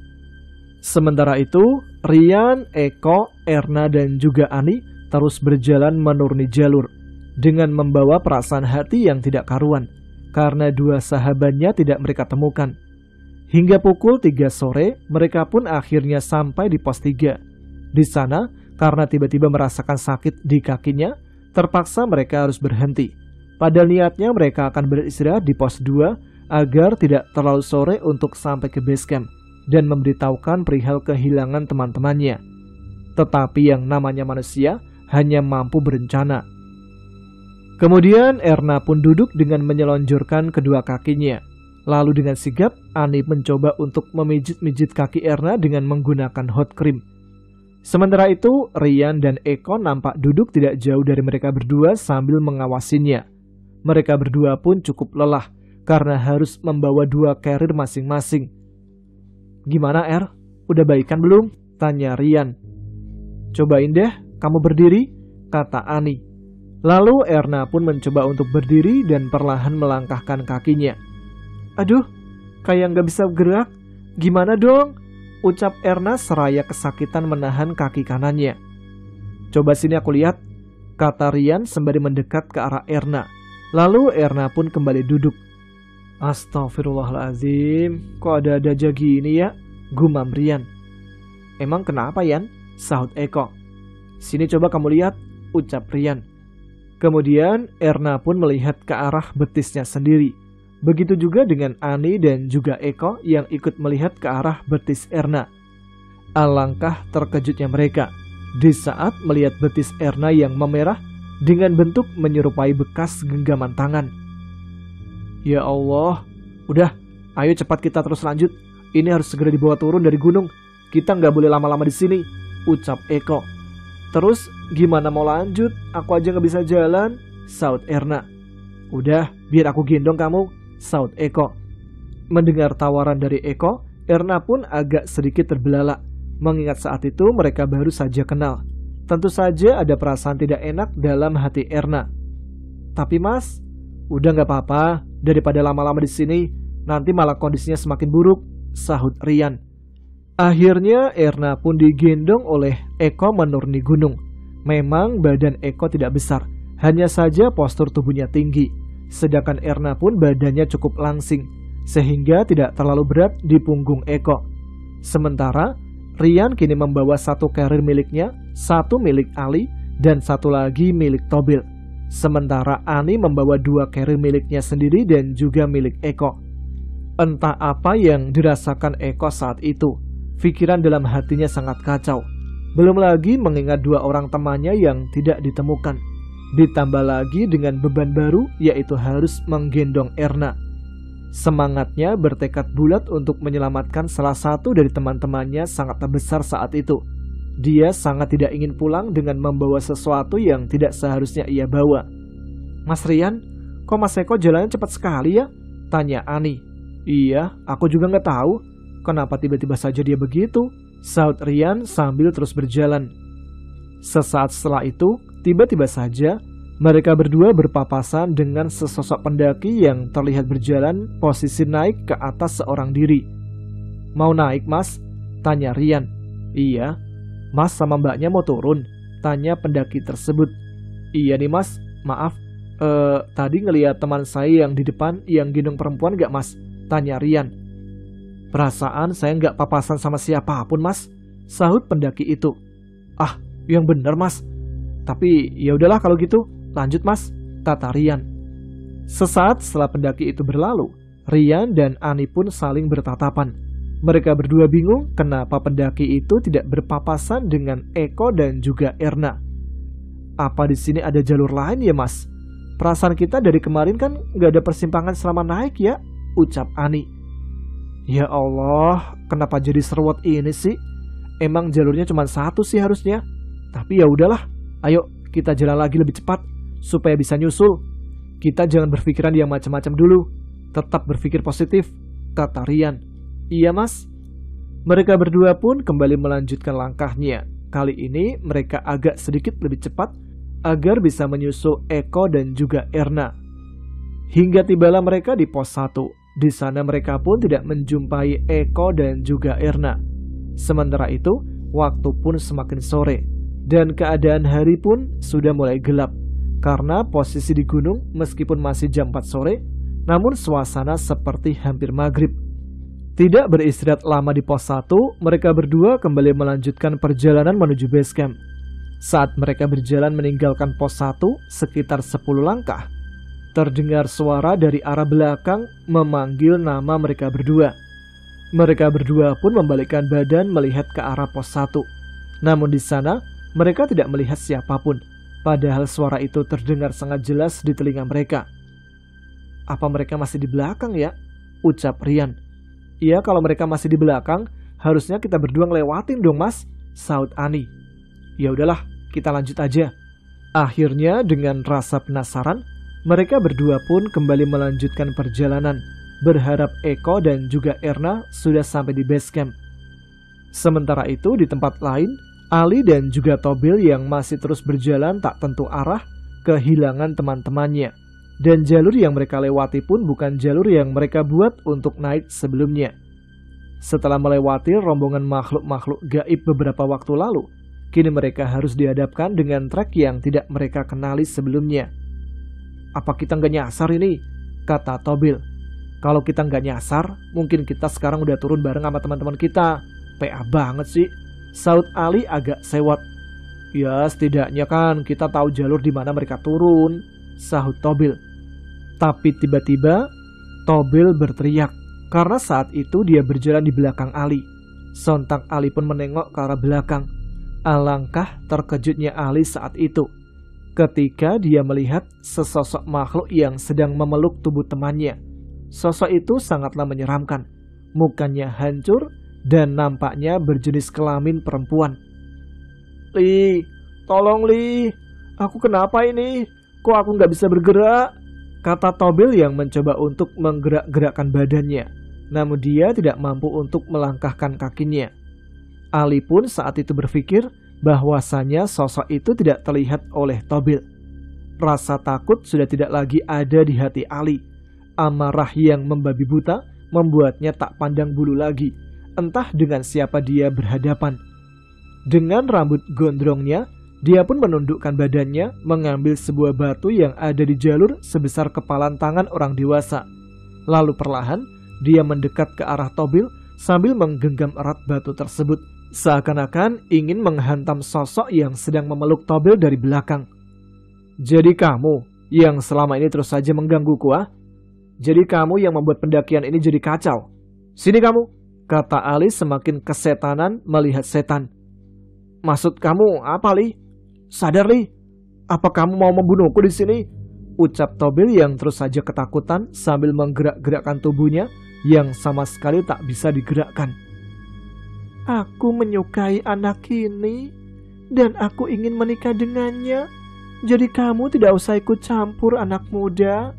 Sementara itu, Rian, Eko, Erna dan juga Ani terus berjalan menuruni jalur dengan membawa perasaan hati yang tidak karuan karena dua sahabatnya tidak mereka temukan. Hingga pukul 3 sore, mereka pun akhirnya sampai di pos 3. Di sana, karena tiba-tiba merasakan sakit di kakinya, terpaksa mereka harus berhenti. Pada niatnya mereka akan beristirahat di pos 2 agar tidak terlalu sore untuk sampai ke base camp dan memberitahukan perihal kehilangan teman-temannya. Tetapi yang namanya manusia hanya mampu berencana. Kemudian Erna pun duduk dengan menyelonjorkan kedua kakinya. Lalu dengan sigap, Ani mencoba untuk memijit-mijit kaki Erna dengan menggunakan hot cream. Sementara itu, Rian dan Eko nampak duduk tidak jauh dari mereka berdua sambil mengawasinya. Mereka berdua pun cukup lelah karena harus membawa 2 carrier masing-masing. Gimana Er? Udah baikan belum? Tanya Rian. Cobain deh, kamu berdiri, kata Ani. Lalu Erna pun mencoba untuk berdiri dan perlahan melangkahkan kakinya. Aduh, kayak gak bisa gerak. Gimana dong? Ucap Erna seraya kesakitan menahan kaki kanannya. Coba sini aku lihat, kata Rian sembari mendekat ke arah Erna. Lalu Erna pun kembali duduk. Astagfirullahaladzim, kok ada-ada aja gini ya? Gumam Rian. Emang kenapa Yan? Sahut Eko. Sini coba kamu lihat, ucap Rian. Kemudian Erna pun melihat ke arah betisnya sendiri. Begitu juga dengan Ani dan juga Eko yang ikut melihat ke arah betis Erna. Alangkah terkejutnya mereka di saat melihat betis Erna yang memerah dengan bentuk menyerupai bekas genggaman tangan. Ya Allah, udah, ayo cepat kita terus lanjut. Ini harus segera dibawa turun dari gunung. Kita nggak boleh lama-lama di sini, ucap Eko. Terus gimana mau lanjut? Aku aja nggak bisa jalan, sahut Erna. Udah, biar aku gendong kamu, sahut Eko. Mendengar tawaran dari Eko, Erna pun agak sedikit terbelalak. Mengingat saat itu mereka baru saja kenal. Tentu saja ada perasaan tidak enak dalam hati Erna. Tapi Mas, udah nggak apa-apa, daripada lama-lama di sini, nanti malah kondisinya semakin buruk, sahut Rian. Akhirnya Erna pun digendong oleh Eko menuruni gunung. Memang badan Eko tidak besar, hanya saja postur tubuhnya tinggi. Sedangkan Erna pun badannya cukup langsing, sehingga tidak terlalu berat di punggung Eko. Sementara Rian kini membawa 1 carrier miliknya, 1 milik Ali, dan 1 lagi milik Tobil. Sementara Ani membawa 2 carrier miliknya sendiri dan juga milik Eko. Entah apa yang dirasakan Eko saat itu. Pikiran dalam hatinya sangat kacau. Belum lagi mengingat 2 orang temannya yang tidak ditemukan. Ditambah lagi dengan beban baru, yaitu harus menggendong Erna. Semangatnya bertekad bulat untuk menyelamatkan salah satu dari teman-temannya sangat terbesar saat itu. Dia sangat tidak ingin pulang dengan membawa sesuatu yang tidak seharusnya ia bawa. Mas Rian, kok Mas Eko jalannya cepat sekali ya? Tanya Ani. Iya, aku juga nggak tahu. Kenapa tiba-tiba saja dia begitu? Sahut Rian sambil terus berjalan. Sesaat setelah itu, tiba-tiba saja mereka berdua berpapasan dengan sesosok pendaki yang terlihat berjalan posisi naik ke atas seorang diri. Mau naik Mas? Tanya Rian. Iya. Mas sama mbaknya mau turun? Tanya pendaki tersebut. Iya nih Mas, maaf. Tadi ngelihat teman saya yang di depan yang gendong perempuan gak Mas? Tanya Rian. Perasaan saya nggak papasan sama siapapun, Mas, sahut pendaki itu. Ah, yang bener, Mas. Tapi ya udahlah kalau gitu, lanjut, Mas, kata Rian. Sesaat setelah pendaki itu berlalu, Rian dan Ani pun saling bertatapan. Mereka berdua bingung kenapa pendaki itu tidak berpapasan dengan Eko dan juga Erna. Apa di sini ada jalur lain ya, Mas? Perasaan kita dari kemarin kan nggak ada persimpangan selama naik ya, ucap Ani. Ya Allah, kenapa jadi seruat ini sih? Emang jalurnya cuma satu sih harusnya. Tapi ya udahlah, ayo kita jalan lagi lebih cepat supaya bisa nyusul. Kita jangan berpikiran yang macam-macam dulu. Tetap berpikir positif, kata Rian. Iya, Mas. Mereka berdua pun kembali melanjutkan langkahnya. Kali ini mereka agak sedikit lebih cepat agar bisa menyusul Eko dan juga Erna. Hingga tibalah mereka di pos 1. Di sana mereka pun tidak menjumpai Eko dan juga Erna. Sementara itu, waktu pun semakin sore dan keadaan hari pun sudah mulai gelap. Karena posisi di gunung meskipun masih jam 4 sore, namun suasana seperti hampir maghrib. Tidak beristirahat lama di pos 1, mereka berdua kembali melanjutkan perjalanan menuju base camp. Saat mereka berjalan meninggalkan pos 1 sekitar 10 langkah, terdengar suara dari arah belakang memanggil nama mereka berdua. Mereka berdua pun membalikkan badan melihat ke arah pos 1. Namun di sana mereka tidak melihat siapapun. Padahal suara itu terdengar sangat jelas di telinga mereka. Apa mereka masih di belakang ya? Ucap Rian. Iya, kalau mereka masih di belakang, harusnya kita berdua ngelewatin dong, Mas, sahut Ani. Ya udahlah, kita lanjut aja. Akhirnya dengan rasa penasaran, mereka berdua pun kembali melanjutkan perjalanan, berharap Eko dan juga Erna sudah sampai di base camp. Sementara itu di tempat lain, Ali dan juga Tobil yang masih terus berjalan tak tentu arah kehilangan teman-temannya. Dan jalur yang mereka lewati pun bukan jalur yang mereka buat untuk naik sebelumnya. Setelah melewati rombongan makhluk-makhluk gaib beberapa waktu lalu, kini mereka harus dihadapkan dengan trek yang tidak mereka kenali sebelumnya. Apa kita nggak nyasar ini? Kata Tobil. Kalau kita nggak nyasar, mungkin kita sekarang udah turun bareng sama teman-teman kita. PA banget sih, sahut Ali agak sewot. Ya setidaknya kan kita tahu jalur di mana mereka turun, sahut Tobil. Tapi tiba-tiba Tobil berteriak karena saat itu dia berjalan di belakang Ali. Sontak Ali pun menengok ke arah belakang. Alangkah terkejutnya Ali saat itu ketika dia melihat sesosok makhluk yang sedang memeluk tubuh temannya. Sosok itu sangatlah menyeramkan. Mukanya hancur dan nampaknya berjenis kelamin perempuan. Li, tolong Li, aku kenapa ini? Kok aku nggak bisa bergerak? Kata Tobil yang mencoba untuk menggerak-gerakkan badannya, namun dia tidak mampu untuk melangkahkan kakinya. Ali pun saat itu berpikir bahwasanya sosok itu tidak terlihat oleh Tobil. Rasa takut sudah tidak lagi ada di hati Ali. Amarah yang membabi buta membuatnya tak pandang bulu lagi, entah dengan siapa dia berhadapan. Dengan rambut gondrongnya, dia pun menundukkan badannya mengambil sebuah batu yang ada di jalur sebesar kepalan tangan orang dewasa. Lalu perlahan dia mendekat ke arah Tobil sambil menggenggam erat batu tersebut, seakan-akan ingin menghantam sosok yang sedang memeluk Tobil dari belakang. Jadi kamu yang selama ini terus saja menggangguku, ah? Jadi kamu yang membuat pendakian ini jadi kacau. Sini kamu, kata Ali semakin kesetanan melihat setan. Maksud kamu apa, Li? Sadar, Li. Apa kamu mau membunuhku di sini? Ucap Tobil yang terus saja ketakutan sambil menggerak-gerakkan tubuhnya yang sama sekali tak bisa digerakkan. Aku menyukai anak ini dan aku ingin menikah dengannya. Jadi kamu tidak usah ikut campur, anak muda.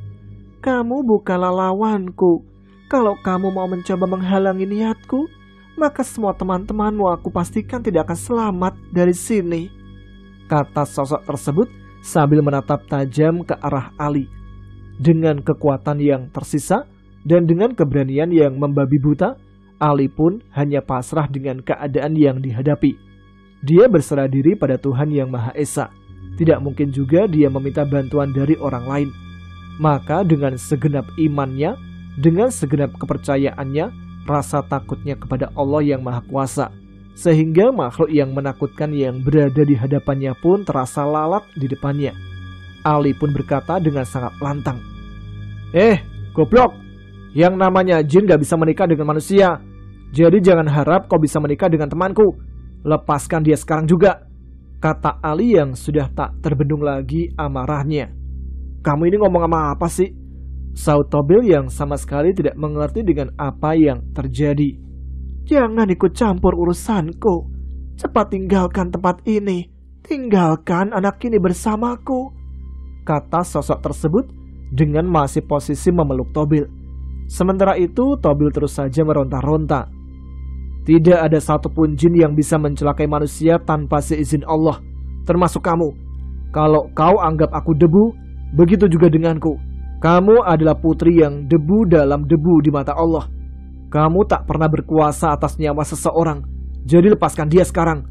Kamu bukanlah lawanku. Kalau kamu mau mencoba menghalangi niatku, maka semua teman-temanmu aku pastikan tidak akan selamat dari sini. Kata sosok tersebut sambil menatap tajam ke arah Ali. Dengan kekuatan yang tersisa dan dengan keberanian yang membabi buta, Ali pun hanya pasrah dengan keadaan yang dihadapi. Dia berserah diri pada Tuhan Yang Maha Esa. Tidak mungkin juga dia meminta bantuan dari orang lain. Maka dengan segenap imannya, dengan segenap kepercayaannya, rasa takutnya kepada Allah yang Maha Kuasa, sehingga makhluk yang menakutkan yang berada di hadapannya pun terasa lalat di depannya. Ali pun berkata dengan sangat lantang, goblok, yang namanya jin gak bisa menikah dengan manusia. Jadi jangan harap kau bisa menikah dengan temanku. Lepaskan dia sekarang juga, kata Ali yang sudah tak terbendung lagi amarahnya. Kamu ini ngomong apa sih? Saut Tobil yang sama sekali tidak mengerti dengan apa yang terjadi. Jangan ikut campur urusanku. Cepat tinggalkan tempat ini. Tinggalkan anak ini bersamaku, kata sosok tersebut dengan masih posisi memeluk Tobil. Sementara itu Tobil terus saja meronta-ronta. Tidak ada satupun jin yang bisa mencelakai manusia tanpa seizin Allah, termasuk kamu. Kalau kau anggap aku debu, begitu juga denganku. Kamu adalah putri yang debu dalam debu di mata Allah. Kamu tak pernah berkuasa atas nyawa seseorang, jadi lepaskan dia sekarang.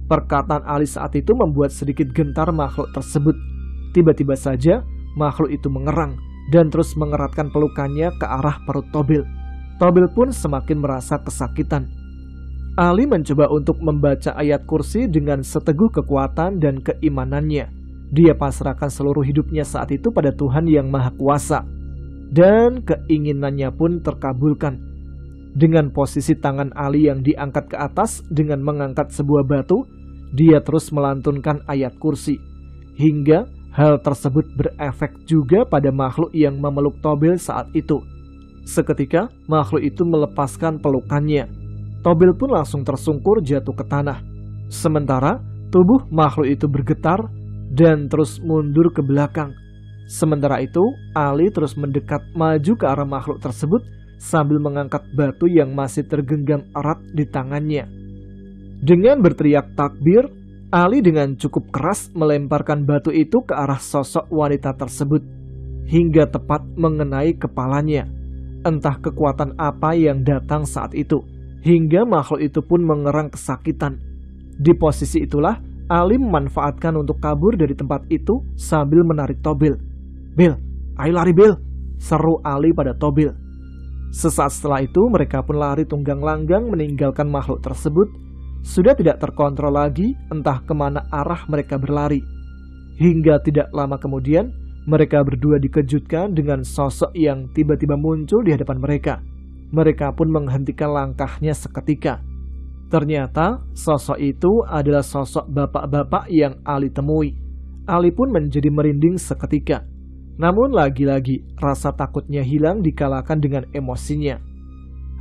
Perkataan Ali saat itu membuat sedikit gentar makhluk tersebut. Tiba-tiba saja makhluk itu mengerang dan terus mengeratkan pelukannya ke arah perut Tobil. Tobil pun semakin merasa kesakitan. Ali mencoba untuk membaca ayat kursi dengan seteguh kekuatan dan keimanannya. Dia pasrahkan seluruh hidupnya saat itu pada Tuhan yang Maha Kuasa. Dan keinginannya pun terkabulkan. Dengan posisi tangan Ali yang diangkat ke atas dengan mengangkat sebuah batu, dia terus melantunkan ayat kursi. Hingga hal tersebut berefek juga pada makhluk yang memeluk Tobil saat itu. Seketika makhluk itu melepaskan pelukannya. Tobil pun langsung tersungkur jatuh ke tanah. Sementara tubuh makhluk itu bergetar dan terus mundur ke belakang. Sementara itu, Ali terus mendekat maju ke arah makhluk tersebut sambil mengangkat batu yang masih tergenggam erat di tangannya. Dengan berteriak takbir, Ali dengan cukup keras melemparkan batu itu ke arah sosok wanita tersebut hingga tepat mengenai kepalanya. Entah kekuatan apa yang datang saat itu, hingga makhluk itu pun mengerang kesakitan. Di posisi itulah Ali memanfaatkan untuk kabur dari tempat itu sambil menarik Tobil. "Bil, ayo lari Bil," seru Ali pada Tobil. Sesaat setelah itu mereka pun lari tunggang langgang meninggalkan makhluk tersebut. Sudah tidak terkontrol lagi entah kemana arah mereka berlari. Hingga tidak lama kemudian mereka berdua dikejutkan dengan sosok yang tiba-tiba muncul di hadapan mereka. Mereka pun menghentikan langkahnya seketika. Ternyata sosok itu adalah sosok bapak-bapak yang Ali temui. Ali pun menjadi merinding seketika. Namun lagi-lagi rasa takutnya hilang dikalahkan dengan emosinya.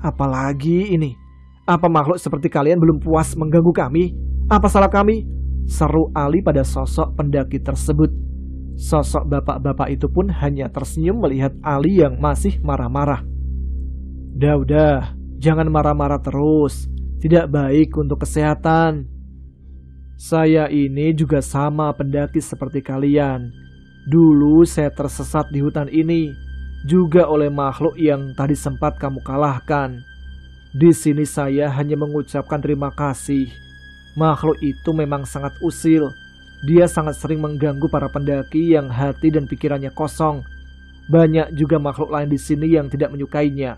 "Apalagi ini? Apa makhluk seperti kalian belum puas mengganggu kami? Apa salah kami?" seru Ali pada sosok pendaki tersebut. Sosok bapak-bapak itu pun hanya tersenyum melihat Ali yang masih marah-marah. Udah, jangan marah-marah terus. Tidak baik untuk kesehatan. Saya ini juga sama pendaki seperti kalian. Dulu saya tersesat di hutan ini, juga oleh makhluk yang tadi sempat kamu kalahkan. Di sini saya hanya mengucapkan terima kasih. Makhluk itu memang sangat usil. Dia sangat sering mengganggu para pendaki yang hati dan pikirannya kosong. Banyak juga makhluk lain di sini yang tidak menyukainya.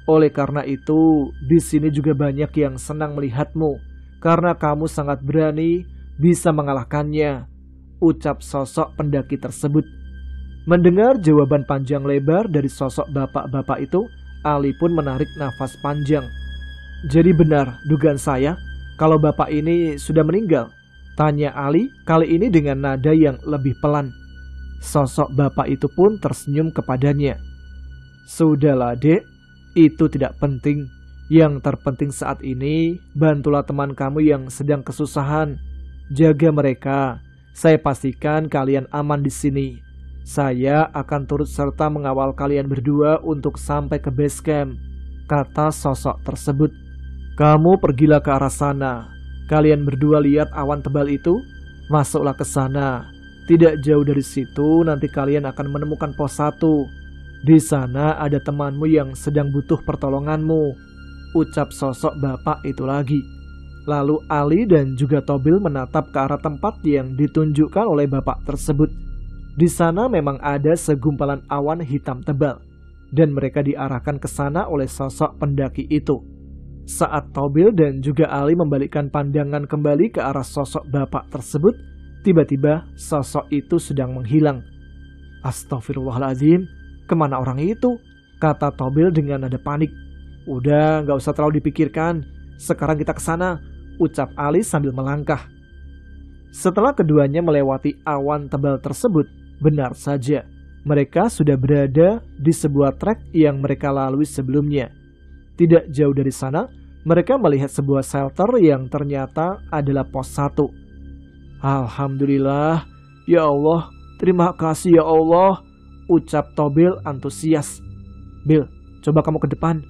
Oleh karena itu, di sini juga banyak yang senang melihatmu, karena kamu sangat berani bisa mengalahkannya, ucap sosok pendaki tersebut. Mendengar jawaban panjang lebar dari sosok bapak-bapak itu, Ali pun menarik nafas panjang. Jadi benar dugaan saya, kalau bapak ini sudah meninggal? Tanya Ali kali ini dengan nada yang lebih pelan. Sosok bapak itu pun tersenyum kepadanya. Sudahlah dek, itu tidak penting. Yang terpenting saat ini, bantulah teman kamu yang sedang kesusahan. Jaga mereka. Saya pastikan kalian aman di sini. Saya akan turut serta mengawal kalian berdua untuk sampai ke base camp, kata sosok tersebut. Kamu pergilah ke arah sana. Kalian berdua lihat awan tebal itu? Masuklah ke sana. Tidak jauh dari situ nanti kalian akan menemukan pos 1. Di sana ada temanmu yang sedang butuh pertolonganmu, ucap sosok bapak itu lagi. Lalu Ali dan juga Tobil menatap ke arah tempat yang ditunjukkan oleh bapak tersebut. Di sana memang ada segumpalan awan hitam tebal. dan mereka diarahkan ke sana oleh sosok pendaki itu. Saat Tobil dan juga Ali membalikkan pandangan kembali ke arah sosok bapak tersebut, tiba-tiba sosok itu sedang menghilang. Astagfirullahaladzim, kemana orang itu? Kata Tobil dengan nada panik. Udah, gak usah terlalu dipikirkan. Sekarang kita ke sana, ucap Ali sambil melangkah. Setelah keduanya melewati awan tebal tersebut, benar saja, mereka sudah berada di sebuah trek yang mereka lalui sebelumnya. Tidak jauh dari sana, mereka melihat sebuah shelter yang ternyata adalah pos 1. Alhamdulillah, ya Allah, terima kasih ya Allah, ucap Tobil antusias. Bil, coba kamu ke depan.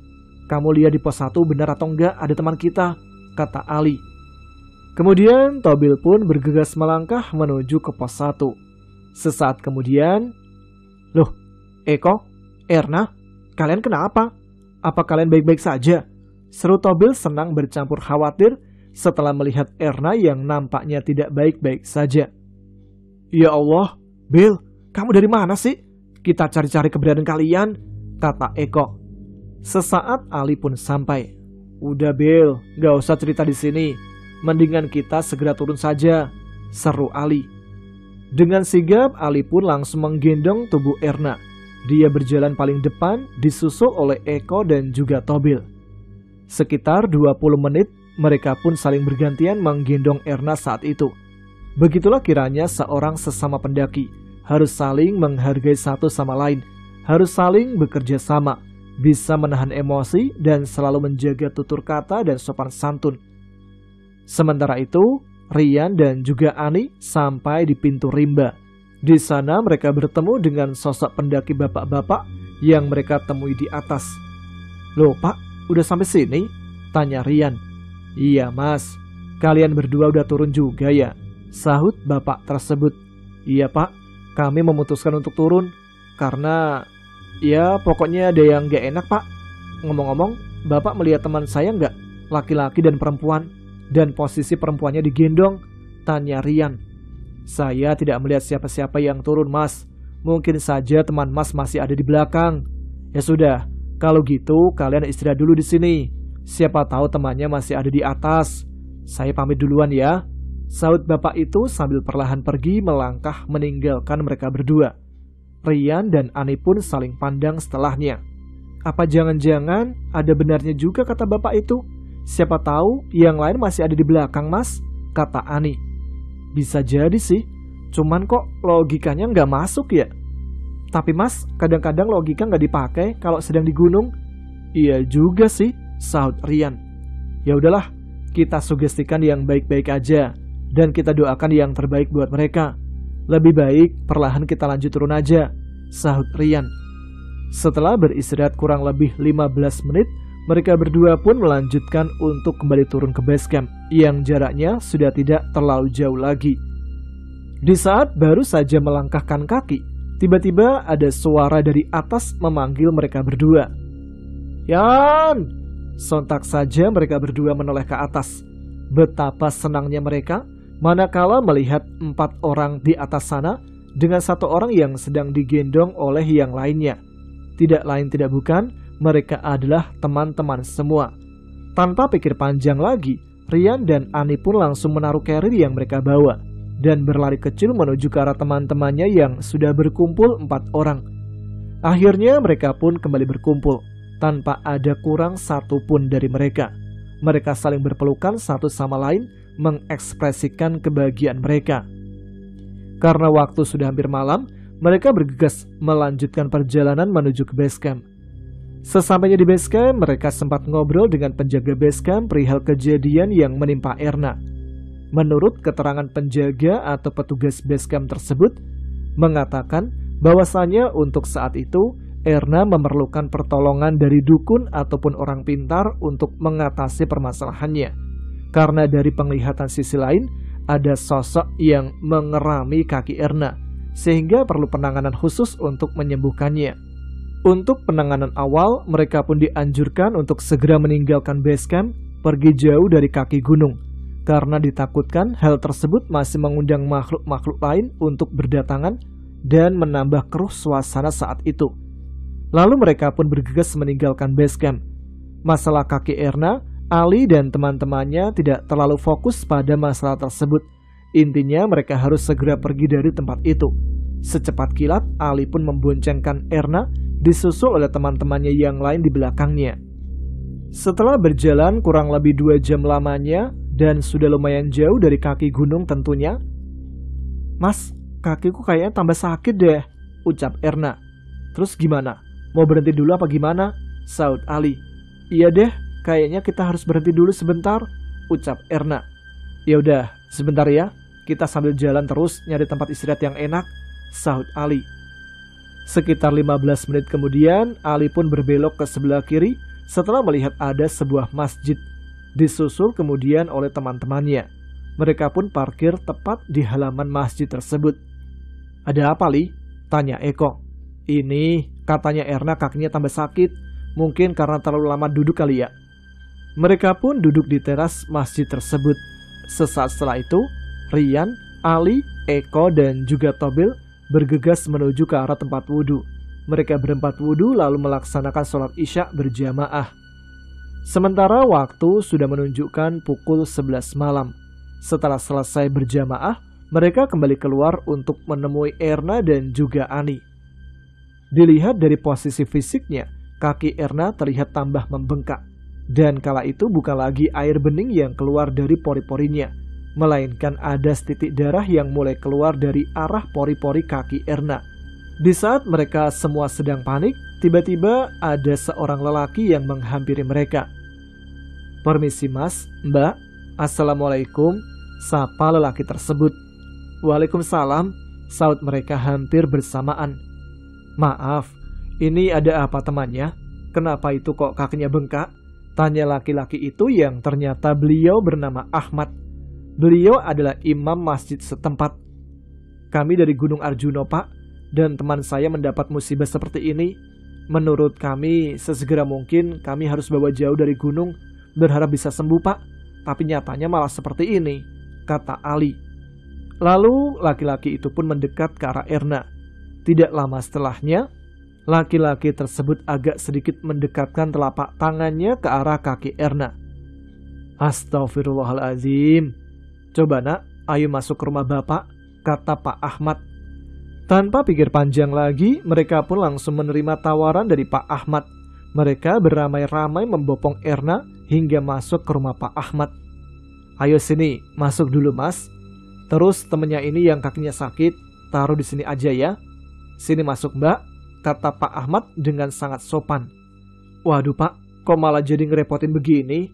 Kamu lihat di pos 1 benar atau enggak ada teman kita, kata Ali. Kemudian Tobil pun bergegas melangkah menuju ke pos 1. Sesaat kemudian, loh, Eko, Erna, kalian kenapa? Apa kalian baik-baik saja? Seru Tobil senang bercampur khawatir setelah melihat Erna yang nampaknya tidak baik-baik saja. Ya Allah, Bil, kamu dari mana sih? Kita cari-cari keberadaan kalian, kata Eko. Sesaat Ali pun sampai. Udah Bil, gak usah cerita di sini. Mendingan kita segera turun saja, seru Ali. Dengan sigap, Ali pun langsung menggendong tubuh Erna. Dia berjalan paling depan, disusul oleh Eko dan juga Tobil. Sekitar 20 menit, mereka pun saling bergantian menggendong Erna saat itu. Begitulah kiranya seorang sesama pendaki, harus saling menghargai satu sama lain, harus saling bekerja sama, bisa menahan emosi dan selalu menjaga tutur kata dan sopan santun. Sementara itu, Rian dan juga Ani sampai di pintu rimba. Di sana mereka bertemu dengan sosok pendaki bapak-bapak yang mereka temui di atas. Loh Pak, udah sampai sini? Tanya Rian. Iya Mas, kalian berdua udah turun juga ya? Sahut bapak tersebut. Iya Pak, kami memutuskan untuk turun karena ya pokoknya ada yang gak enak Pak. Ngomong-ngomong, Bapak melihat teman saya nggak? Laki-laki dan perempuan. Dan posisi perempuannya digendong, tanya Rian. Saya tidak melihat siapa-siapa yang turun Mas. Mungkin saja teman Mas masih ada di belakang. Ya sudah, kalau gitu kalian istirahat dulu di sini. Siapa tahu temannya masih ada di atas. Saya pamit duluan ya, sahut bapak itu sambil perlahan pergi melangkah meninggalkan mereka berdua. Rian dan Ani pun saling pandang setelahnya. Apa jangan-jangan ada benarnya juga kata bapak itu? Siapa tahu yang lain masih ada di belakang Mas, kata Ani. Bisa jadi sih, cuman kok logikanya nggak masuk ya? Tapi Mas, kadang-kadang logika nggak dipakai kalau sedang di gunung. Iya juga sih, sahut Rian. Ya udahlah, kita sugestikan yang baik-baik aja dan kita doakan yang terbaik buat mereka. Lebih baik perlahan kita lanjut turun aja, sahut Rian. Setelah beristirahat kurang lebih 15 menit, mereka berdua pun melanjutkan untuk kembali turun ke base camp yang jaraknya sudah tidak terlalu jauh lagi. Di saat baru saja melangkahkan kaki, tiba-tiba ada suara dari atas memanggil mereka berdua. Yan! Sontak saja mereka berdua menoleh ke atas. Betapa senangnya mereka manakala melihat 4 orang di atas sana dengan 1 orang yang sedang digendong oleh yang lainnya. Tidak lain tidak bukan, mereka adalah teman-teman semua. Tanpa pikir panjang lagi, Rian dan Ani pun langsung menaruh carrier yang mereka bawa dan berlari kecil menuju ke arah teman-temannya yang sudah berkumpul 4 orang. Akhirnya mereka pun kembali berkumpul, tanpa ada kurang satu pun dari mereka. Mereka saling berpelukan satu sama lain, mengekspresikan kebahagiaan mereka. Karena waktu sudah hampir malam, mereka bergegas melanjutkan perjalanan menuju ke base camp. Sesampainya di base camp, mereka sempat ngobrol dengan penjaga base camp perihal kejadian yang menimpa Erna. Menurut keterangan penjaga atau petugas base camp tersebut, mengatakan bahwasanya untuk saat itu Erna memerlukan pertolongan dari dukun ataupun orang pintar untuk mengatasi permasalahannya. Karena dari penglihatan sisi lain, ada sosok yang mengerami kaki Erna, sehingga perlu penanganan khusus untuk menyembuhkannya. Untuk penanganan awal, mereka pun dianjurkan untuk segera meninggalkan base camp, pergi jauh dari kaki gunung, karena ditakutkan hal tersebut masih mengundang makhluk-makhluk lain untuk berdatangan dan menambah keruh suasana saat itu. Lalu mereka pun bergegas meninggalkan base camp. Masalah kaki Erna, Ali dan teman-temannya tidak terlalu fokus pada masalah tersebut. Intinya mereka harus segera pergi dari tempat itu. Secepat kilat, Ali pun memboncengkan Erna, disusul oleh teman-temannya yang lain di belakangnya. Setelah berjalan kurang lebih 2 jam lamanya, dan sudah lumayan jauh dari kaki gunung tentunya. "Mas, kakiku kayaknya tambah sakit deh," ucap Erna. "Terus gimana? Mau berhenti dulu apa gimana?" saut Ali. "Iya deh, kayaknya kita harus berhenti dulu sebentar," ucap Erna. "Ya udah, sebentar ya. Kita sambil jalan terus nyari tempat istirahat yang enak," saut Ali. Sekitar 15 menit kemudian, Ali pun berbelok ke sebelah kiri setelah melihat ada sebuah masjid. Disusul kemudian oleh teman-temannya. Mereka pun parkir tepat di halaman masjid tersebut. "Ada apa, Li?" tanya Eko. "Ini, katanya Erna kakinya tambah sakit. Mungkin karena terlalu lama duduk kali ya." Mereka pun duduk di teras masjid tersebut. Sesaat setelah itu, Rian, Ali, Eko, dan juga Tobil bergegas menuju ke arah tempat wudhu. Mereka berempat wudhu lalu melaksanakan sholat isya berjamaah. Sementara waktu sudah menunjukkan pukul 11 malam. Setelah selesai berjamaah, mereka kembali keluar untuk menemui Erna dan juga Ani. Dilihat dari posisi fisiknya, kaki Erna terlihat tambah membengkak. Dan kala itu bukan lagi air bening yang keluar dari pori-porinya, melainkan ada setitik darah yang mulai keluar dari arah pori-pori kaki Erna. Di saat mereka semua sedang panik, tiba-tiba ada seorang lelaki yang menghampiri mereka. "Permisi mas, mbak, assalamualaikum," sapa lelaki tersebut. "Waalaikumsalam," saut mereka hampir bersamaan. "Maaf, ini ada apa temannya? Kenapa itu kok kakinya bengkak?" tanya laki-laki itu yang ternyata beliau bernama Ahmad. Beliau adalah imam masjid setempat. "Kami dari Gunung Arjuno, Pak, dan teman saya mendapat musibah seperti ini. Menurut kami, sesegera mungkin kami harus bawa jauh dari gunung, berharap bisa sembuh, Pak. Tapi nyatanya malah seperti ini," kata Ali. Lalu laki-laki itu pun mendekat ke arah Erna. Tidak lama setelahnya, laki-laki tersebut agak sedikit mendekatkan telapak tangannya ke arah kaki Erna. "Astagfirullahaladzim. Coba nak, ayo masuk ke rumah bapak," kata Pak Ahmad. Tanpa pikir panjang lagi, mereka pun langsung menerima tawaran dari Pak Ahmad. Mereka beramai-ramai membopong Erna hingga masuk ke rumah Pak Ahmad. "Ayo sini, masuk dulu mas. Terus temennya ini yang kakinya sakit, taruh di sini aja ya. Sini masuk mbak," kata Pak Ahmad dengan sangat sopan. "Waduh pak, kok malah jadi ngerepotin begini?"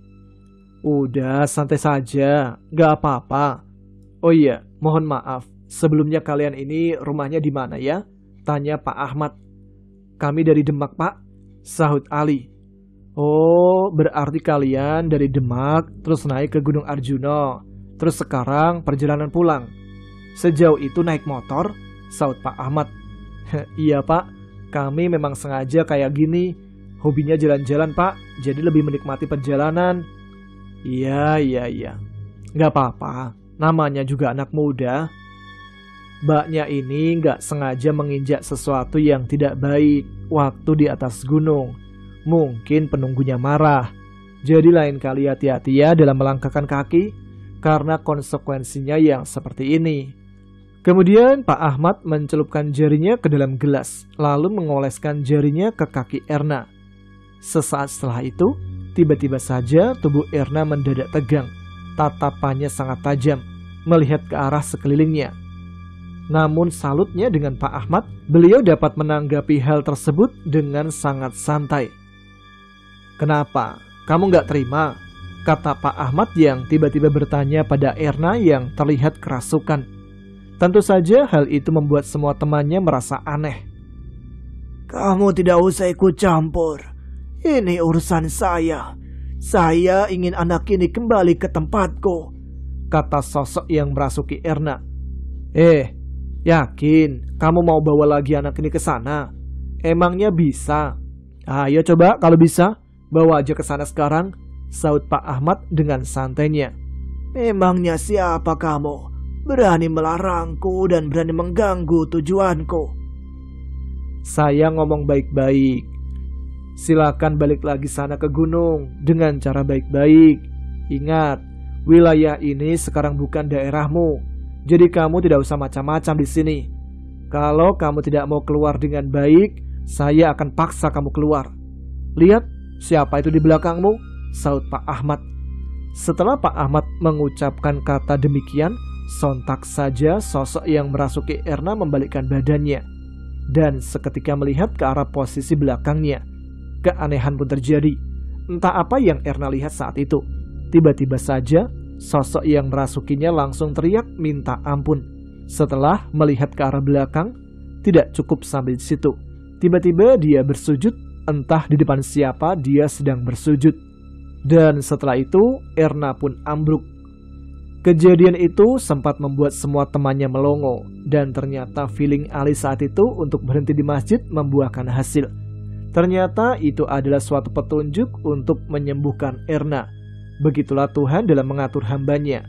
"Udah, santai saja, gak apa-apa. Oh iya, mohon maaf, sebelumnya kalian ini rumahnya di mana ya?" tanya Pak Ahmad. "Kami dari Demak pak," sahut Ali. "Oh, berarti kalian dari Demak, terus naik ke Gunung Arjuno, terus sekarang perjalanan pulang. Sejauh itu naik motor?" sahut Pak Ahmad. "Iya pak, kami memang sengaja kayak gini. Hobinya jalan-jalan pak, jadi lebih menikmati perjalanan." Iya. Gak apa-apa, namanya juga anak muda." Mbaknya ini gak sengaja menginjak sesuatu yang tidak baik waktu di atas gunung. Mungkin penunggunya marah. Jadi lain kali hati-hati ya dalam melangkahkan kaki, karena konsekuensinya yang seperti ini. Kemudian Pak Ahmad mencelupkan jarinya ke dalam gelas, lalu mengoleskan jarinya ke kaki Erna. Sesaat setelah itu, tiba-tiba saja tubuh Erna mendadak tegang. Tatapannya sangat tajam, melihat ke arah sekelilingnya. Namun salutnya dengan Pak Ahmad, beliau dapat menanggapi hal tersebut dengan sangat santai. "Kenapa? Kamu gak terima?" kata Pak Ahmad yang tiba-tiba bertanya pada Erna yang terlihat kerasukan. Tentu saja hal itu membuat semua temannya merasa aneh. "Kamu tidak usah ikut campur. Ini urusan saya. Saya ingin anak ini kembali ke tempatku," kata sosok yang merasuki Erna. Yakin kamu mau bawa lagi anak ini ke sana? Emangnya bisa? Ayo coba kalau bisa, bawa aja ke sana sekarang," saut Pak Ahmad dengan santainya. "Memangnya siapa kamu? Berani melarangku dan berani mengganggu tujuanku?" Saya ngomong baik-baik. Silakan balik lagi sana ke gunung dengan cara baik-baik. Ingat, wilayah ini sekarang bukan daerahmu. Jadi kamu tidak usah macam-macam di sini. Kalau kamu tidak mau keluar dengan baik, saya akan paksa kamu keluar. Lihat, siapa itu di belakangmu? Saut Pak Ahmad. Setelah Pak Ahmad mengucapkan kata demikian, sontak saja sosok yang merasuki Erna membalikkan badannya. Dan seketika melihat ke arah posisi belakangnya, keanehan pun terjadi. Entah apa yang Erna lihat saat itu. Tiba-tiba saja, sosok yang merasukinya langsung teriak minta ampun. Setelah melihat ke arah belakang, tidak cukup sampai di situ. Tiba-tiba dia bersujud, entah di depan siapa dia sedang bersujud. Dan setelah itu, Erna pun ambruk. Kejadian itu sempat membuat semua temannya melongo. Dan ternyata feeling Ali saat itu untuk berhenti di masjid membuahkan hasil. Ternyata itu adalah suatu petunjuk untuk menyembuhkan Erna. Begitulah Tuhan dalam mengatur hambanya.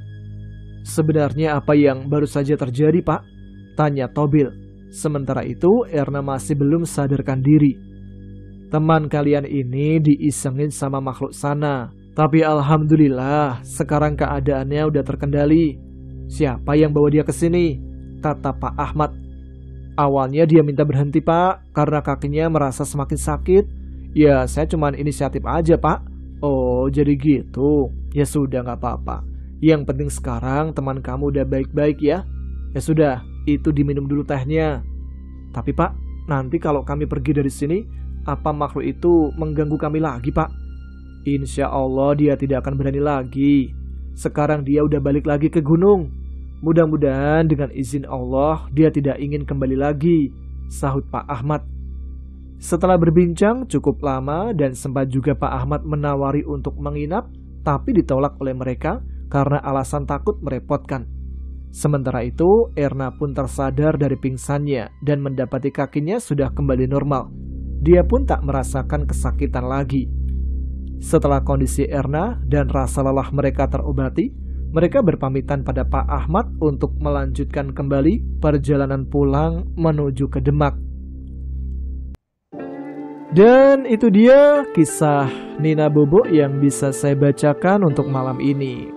Sebenarnya apa yang baru saja terjadi, Pak? Tanya Tobil. Sementara itu Erna masih belum sadarkan diri. Teman kalian ini diisengin sama makhluk sana. Tapi alhamdulillah sekarang keadaannya udah terkendali. Siapa yang bawa dia ke sini? Kata Pak Ahmad. Awalnya dia minta berhenti, Pak, karena kakinya merasa semakin sakit. Ya saya cuman inisiatif aja, Pak. Oh jadi gitu. Ya sudah gak apa-apa. Yang penting sekarang teman kamu udah baik-baik ya. Ya sudah, itu diminum dulu tehnya. Tapi Pak, nanti kalau kami pergi dari sini, apa makhluk itu mengganggu kami lagi, Pak? Insya Allah dia tidak akan berani lagi. Sekarang dia udah balik lagi ke gunung. Mudah-mudahan dengan izin Allah dia tidak ingin kembali lagi, sahut Pak Ahmad. Setelah berbincang cukup lama dan sempat juga Pak Ahmad menawari untuk menginap, tapi ditolak oleh mereka karena alasan takut merepotkan. Sementara itu, Erna pun tersadar dari pingsannya dan mendapati kakinya sudah kembali normal. Dia pun tak merasakan kesakitan lagi. Setelah kondisi Erna dan rasa lelah mereka terobati, mereka berpamitan pada Pak Ahmad untuk melanjutkan kembali perjalanan pulang menuju ke Demak. Dan itu dia kisah Nina Bobo yang bisa saya bacakan untuk malam ini.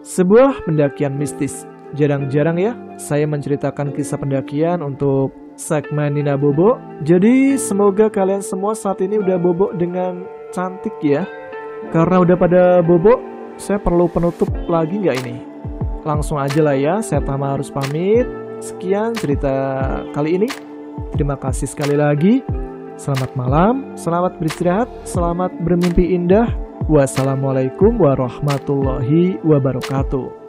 Sebuah pendakian mistis. Jarang-jarang ya saya menceritakan kisah pendakian untuk segmen Nina Bobo. Jadi semoga kalian semua saat ini udah bobo dengan cantik ya. Karena udah pada bobo, saya perlu penutup lagi nggak ini? Langsung aja lah ya, saya Tama harus pamit. Sekian cerita kali ini. Terima kasih sekali lagi. Selamat malam, selamat beristirahat, selamat bermimpi indah. Wassalamualaikum warahmatullahi wabarakatuh.